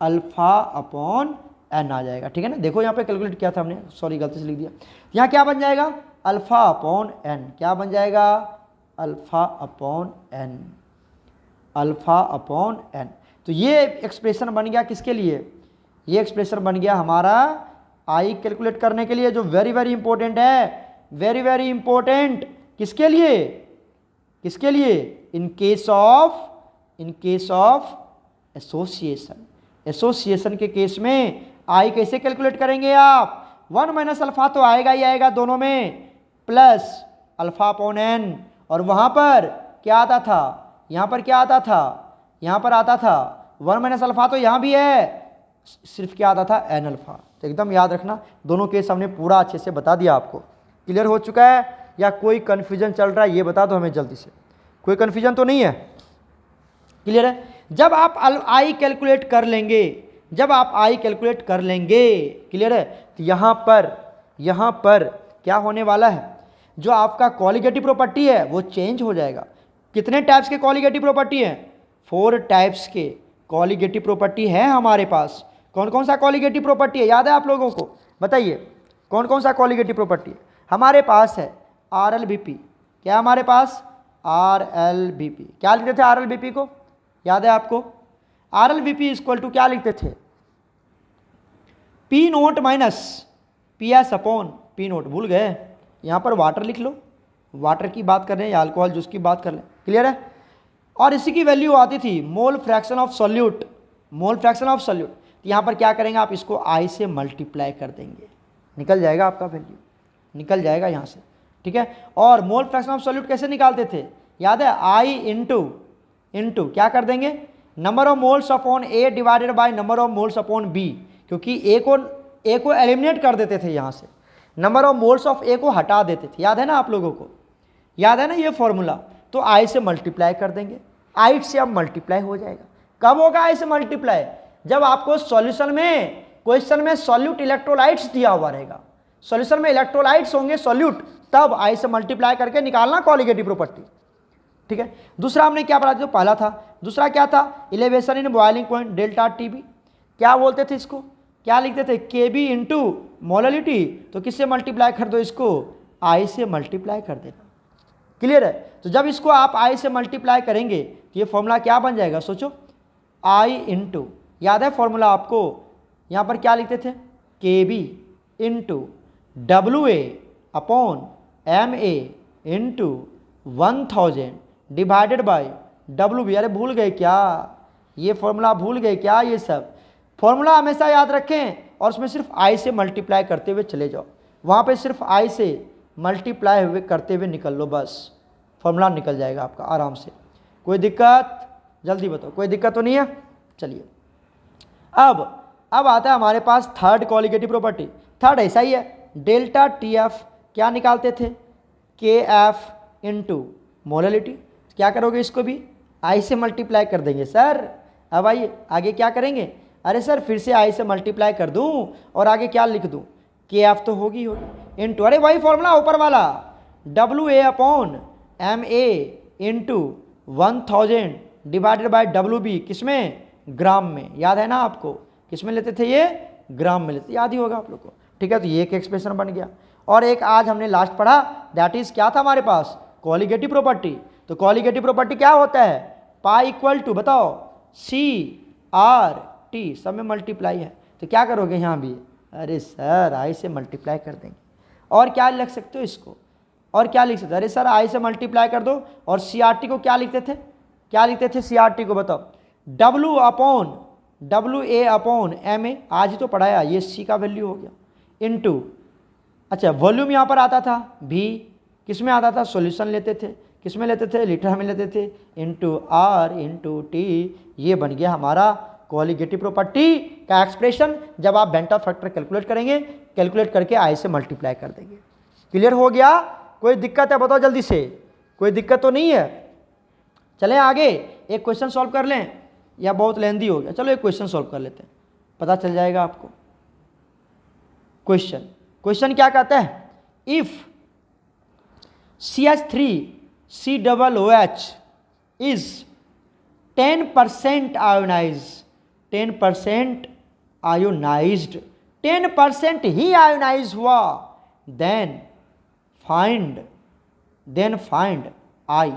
अल्फा अपॉन n आ जाएगा। ठीक है ना? देखो यहाँ पे कैलकुलेट किया था हमने, सॉरी गलती से लिख दिया। यहाँ क्या बन जाएगा? Alpha upon n। क्या बन जाएगा? Alpha upon n, alpha upon n। तो ये एक्सप्रेशन बन गया किसके लिए? ये एक्सप्रेशन बन गया हमारा आई कैलकुलेट करने के लिए, जो वेरी वेरी इंपॉर्टेंट है, वेरी वेरी इंपॉर्टेंट। किसके लिए? किसके लिए? इन केस ऑफ एसोसिएशन। एसोसिएशन के केस में आई कैसे कैलकुलेट करेंगे आप? 1 माइनस अल्फा तो आएगा ही आएगा दोनों में, प्लस अल्फा अपॉन n। और वहाँ पर क्या आता था? यहाँ पर क्या आता था? यहाँ पर आता था 1 माइनस अल्फा, तो यहाँ भी है, सिर्फ क्या आता था? n alpha. तो एकदम याद रखना, दोनों केस हमने पूरा अच्छे से बता दिया आपको। क्लियर हो चुका है? या कोई कन्फ्यूजन चल रहा है ये बता दो हमें जल्दी से। कोई कन्फ्यूजन तो नहीं है? क्लियर है? जब आप आई कैलकुलेट कर लेंगे, जब आप आई कैलकुलेट कर लेंगे, क्लियर है, तो यहाँ पर क्या होने वाला है, जो आपका कॉलिगेटिव प्रॉपर्टी है वो चेंज हो जाएगा। कितने टाइप्स के कॉलिगेटिव प्रॉपर्टी है? 4 टाइप्स के कॉलिगेटिव प्रॉपर्टी है हमारे पास। कौन कौन सा कॉलिगेटिव प्रॉपर्टी है, याद है आप लोगों को? बताइए कौन कौन सा कॉलिगेटिव प्रॉपर्टी है हमारे पास? है RLBP। क्या हमारे पास? RLBP। क्या लिखते थे RLBP को, याद है आपको? RLBP इक्वल टू क्या लिखते थे? P note minus PS upon P note. भूल गए? यहाँ पर वाटर लिख लो, वाटर की बात कर रहे हैं या अल्कोहल जूस की बात कर रहे हैं। क्लियर है? और इसी की वैल्यू आती थी mole fraction of solute, mole fraction of solute. तो यहाँ पर क्या करेंगे आप, इसको I से मल्टीप्लाई कर देंगे, निकल जाएगा आपका वैल्यू, निकल जाएगा यहाँ से। ठीक है? और मोल फ्रैक्शन ऑफ सॉल्यूट कैसे निकालते थे, याद है? I इंटू क्या कर देंगे, number of moles upon A divided by number of moles upon B, क्योंकि A को एलिमिनेट कर देते थे यहाँ से, number of moles of A को हटा देते थे। याद है ना आप लोगों को? याद है ना ये फॉर्मूला? तो I से मल्टीप्लाई कर देंगे, I से अब मल्टीप्लाई हो जाएगा। कब होगा I से मल्टीप्लाई? जब आपको सॉल्यूशन में, क्वेश्चन में सॉल्यूट इलेक्ट्रोलाइट्स दिया हुआ रहेगा, सॉल्यूशन में इलेक्ट्रोलाइट्स होंगे सॉल्यूट, तब I से मल्टीप्लाई करके निकालना कॉलिगेटिव प्रॉपर्टी। ठीक है? दूसरा हमने क्या पढ़ा, जो पहला था, दूसरा क्या था? Elevation in boiling point delta TB। क्या बोलते थे इसको, क्या लिखते थे? KB into molality. तो किससे मल्टीप्लाई कर दो इसको? I से मल्टीप्लाई कर देना। क्लियर है? तो जब इसको आप I से मल्टीप्लाई करेंगे तो ये फॉर्मूला क्या बन जाएगा, सोचो, I इंटू, याद है फॉर्मूला आपको? यहाँ पर क्या लिखते थे? KB into WA upon MA into 1000 divided by WB। अरे भूल गए क्या? ये फॉर्मूला भूल गए क्या? ये सब फॉर्मूला हमेशा याद रखें और उसमें सिर्फ I से मल्टीप्लाई करते हुए चले जाओ, वहाँ पे सिर्फ I से मल्टीप्लाई हुए करते हुए निकल लो, बस फॉर्मूला निकल जाएगा आपका आराम से। कोई दिक्कत? जल्दी बताओ, कोई दिक्कत तो नहीं है? चलिए अब आता है हमारे पास थर्ड कॉलिगेटिव प्रॉपर्टी। थर्ड ऐसा ही है, डेल्टा TF। क्या निकालते थे? KF into molality. क्या करोगे, इसको भी I से मल्टीप्लाई कर देंगे सर। अब आइए आगे क्या करेंगे, अरे सर फिर से I से मल्टीप्लाई कर दूं और आगे क्या लिख दूं, KF तो होगी इंटू, अरे वही फॉर्मूला ऊपर वाला, WA upon MA into 1000 divided by WB, किसमें? ग्राम में। याद है ना आपको? किस में लेते थे ये? ग्राम में लेते, याद ही होगा आप लोग को। ठीक है? तो ये एक एक्सप्रेशन बन गया। और एक आज हमने लास्ट पढ़ा, दैट इज क्या था हमारे पास? Colligative property. तो कॉलिगेटिव प्रॉपर्टी क्या होता है? पाई इक्वल टू, बताओ, CRT, सब में मल्टीप्लाई है। तो क्या करोगे यहाँ भी? अरे सर I से मल्टीप्लाई कर देंगे। और क्या लिख सकते हो इसको, और क्या लिख सकते हो? अरे सर I से मल्टीप्लाई कर दो। और CRT को क्या लिखते थे? क्या लिखते थे CRT को, बताओ? WA अपॉन MA, आज ही तो पढ़ाया, ये C का वैल्यू हो गया, इंटू, अच्छा वॉल्यूम यहाँ पर आता था V, किस में आता था? सॉल्यूशन लेते थे, किस में लेते थे? लीटर में लेते थे, इंटू R इंटू T। ये बन गया हमारा कॉलिगेटिव प्रॉपर्टी का एक्सप्रेशन। जब आप बेंटा फैक्टर कैलकुलेट करेंगे, कैलकुलेट करके I से मल्टीप्लाई कर देंगे। क्लियर हो गया? कोई दिक्कत है बताओ जल्दी से, कोई दिक्कत तो नहीं है? चलें आगे, एक क्वेश्चन सॉल्व कर लें, या बहुत लेंदी हो गया? चलो एक क्वेश्चन सॉल्व कर लेते हैं, पता चल जाएगा आपको। क्वेश्चन क्या कहता है? If CH3COOH is 10% ionised, 10% ionised, 10% ही आयोनाइज हुआ, देन फाइंड I।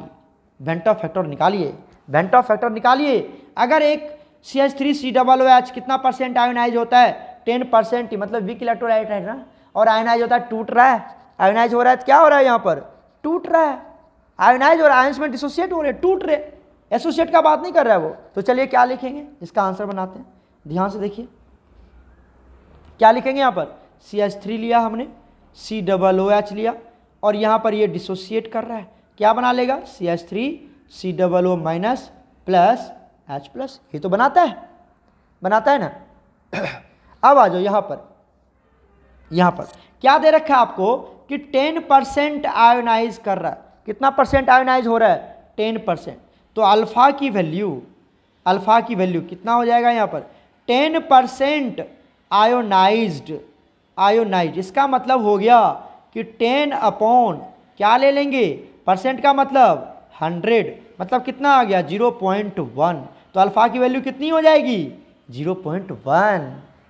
वेंटा फैक्टर निकालिए, वेंटा फैक्टर निकालिए। अगर एक CH3COOH कितना परसेंट आयोनाइज होता है? 10% ही, मतलब वीक इलेक्ट्रोलाइट है ना, और आयोनाइज होता है, टूट रहा है। आयोनाइज हो रहा है तो क्या हो रहा है यहाँ पर? टूट रहा है। आयोनाइज और आयंस में डिसोसिएट हो रहे, टूट रहे, एसोसिएट का बात नहीं कर रहा है वो। तो चलिए क्या लिखेंगे, इसका आंसर बनाते हैं, ध्यान से देखिए क्या लिखेंगे। यहाँ पर CH3 लिया हमने, COOH लिया, और यहाँ पर ये डिसोसिएट कर रहा है, क्या बना लेगा? CH3COO minus plus H plus. ये तो बनाता है ना। अब आ जाओ यहाँ पर क्या दे रखा है आपको कि 10% आयोनाइज कर रहा है। कितना परसेंट आयोनाइज हो रहा है? 10%। तो अल्फा की वैल्यू कितना हो जाएगा यहाँ पर? 10% आयोनाइज्ड। इसका मतलब हो गया कि 10 अपॉन क्या ले लेंगे? परसेंट का मतलब 100, मतलब कितना आ गया? 0.1। तो अल्फा की वैल्यू कितनी हो जाएगी? 0.1।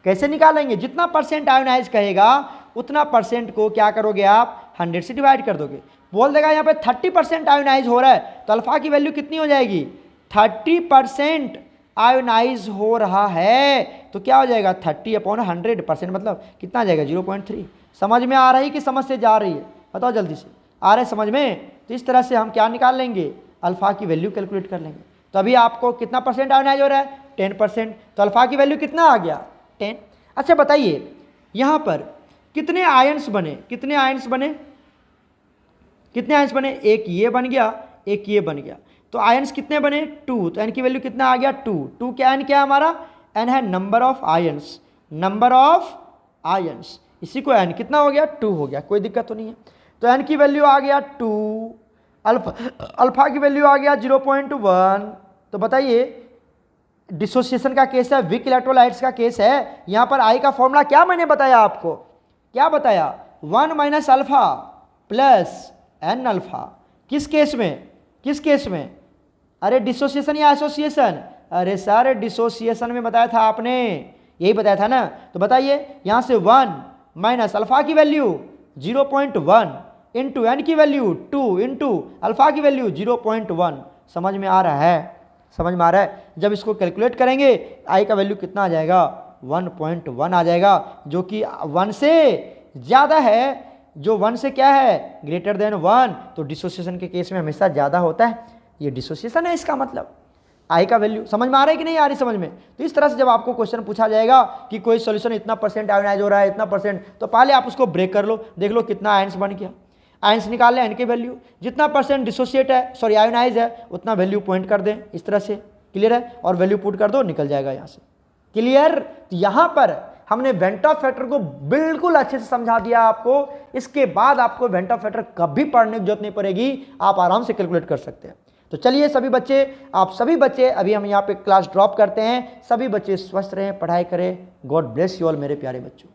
कैसे निकालेंगे? जितना परसेंट आयोनाइज कहेगा उतना परसेंट को क्या करोगे आप? 100 से डिवाइड कर दोगे। बोल देगा यहाँ पे 30% आयोनाइज हो रहा है, तो अल्फा की वैल्यू कितनी हो जाएगी? 30% आयोनाइज हो रहा है तो क्या हो जाएगा? 30/100%, मतलब कितना आ जाएगा? 0.3। समझ में आ रही कि समझ से जा रही है? बताओ जल्दी से, आ रहा है समझ में? तो इस तरह से हम क्या निकाल लेंगे? अल्फा की वैल्यू कैलकुलेट कर लेंगे। तो अभी आपको कितना परसेंट आयोनाइज हो रहा है? 10%। तो अल्फा की वैल्यू कितना आ गया? 10। अच्छा बताइए यहाँ पर कितने आयंस बने? कितने आयंस बने? एक ये बन गया, एक ये बन गया। तो आयंस कितने बने? 2। तो एन की वैल्यू कितना आ गया? 2 क्या एन क्या है हमारा? एन है नंबर ऑफ आयंस। इसी को एन कितना हो गया? 2 हो गया। कोई दिक्कत तो नहीं है। तो एन की वैल्यू आ गया 2, अल्फा की वैल्यू आ गया 0.1। तो बताइए डिसोसिएशन का केस है, वीक इलेक्ट्रोलाइट्स का केस है। यहां पर आई का फॉर्मूला क्या मैंने बताया आपको? क्या बताया? 1 - अल्फा प्लस एन अल्फा। किस केस में? अरे डिसोसिएशन या एसोसिएशन? अरे सर डिसोसिएशन में बताया था आपने, यही बताया था ना। तो बताइए यहां से 1 - अल्फा की वैल्यू 0.1 इंटू एन की वैल्यू 2 इंटू अल्फा की वैल्यू 0.1। समझ में आ रहा है? जब इसको कैलकुलेट करेंगे आई का वैल्यू कितना आ जाएगा? 1.1 आ जाएगा, जो कि 1 से ज़्यादा है। जो 1 से क्या है? Greater than 1। तो डिसोसिएशन के केस में हमेशा ज़्यादा होता है। ये डिसोसिएशन है इसका मतलब। आई का वैल्यू समझ में आ रहा है कि नहीं आ रही समझ में? तो इस तरह से जब आपको क्वेश्चन पूछा जाएगा कि कोई सॉल्यूशन इतना परसेंट आयोनाइज हो रहा है, इतना परसेंट, तो पहले आप उसको ब्रेक कर लो, देख लो कितना आयंस बन गया। आयंस निकाल लें, एन की वैल्यू जितना परसेंट डिसोसिएट है, सॉरी आयोनाइज है, उतना वैल्यू पॉइंट कर दें इस तरह से। क्लियर है? और वैल्यू पुट कर दो, निकल जाएगा यहाँ से। क्लियर? तो यहाँ पर हमने वेंट ऑफ फैक्टर को बिल्कुल अच्छे से समझा दिया आपको। इसके बाद आपको वेंट ऑफ फैक्टर कभी पढ़ने की जरूरत नहीं पड़ेगी, आप आराम से कैलकुलेट कर सकते हैं। तो चलिए आप सभी बच्चे अभी हम यहाँ पे क्लास ड्रॉप करते हैं। सभी बच्चे स्वस्थ रहें, पढ़ाई करें। गॉड ब्लेस यू ऑल मेरे प्यारे बच्चों।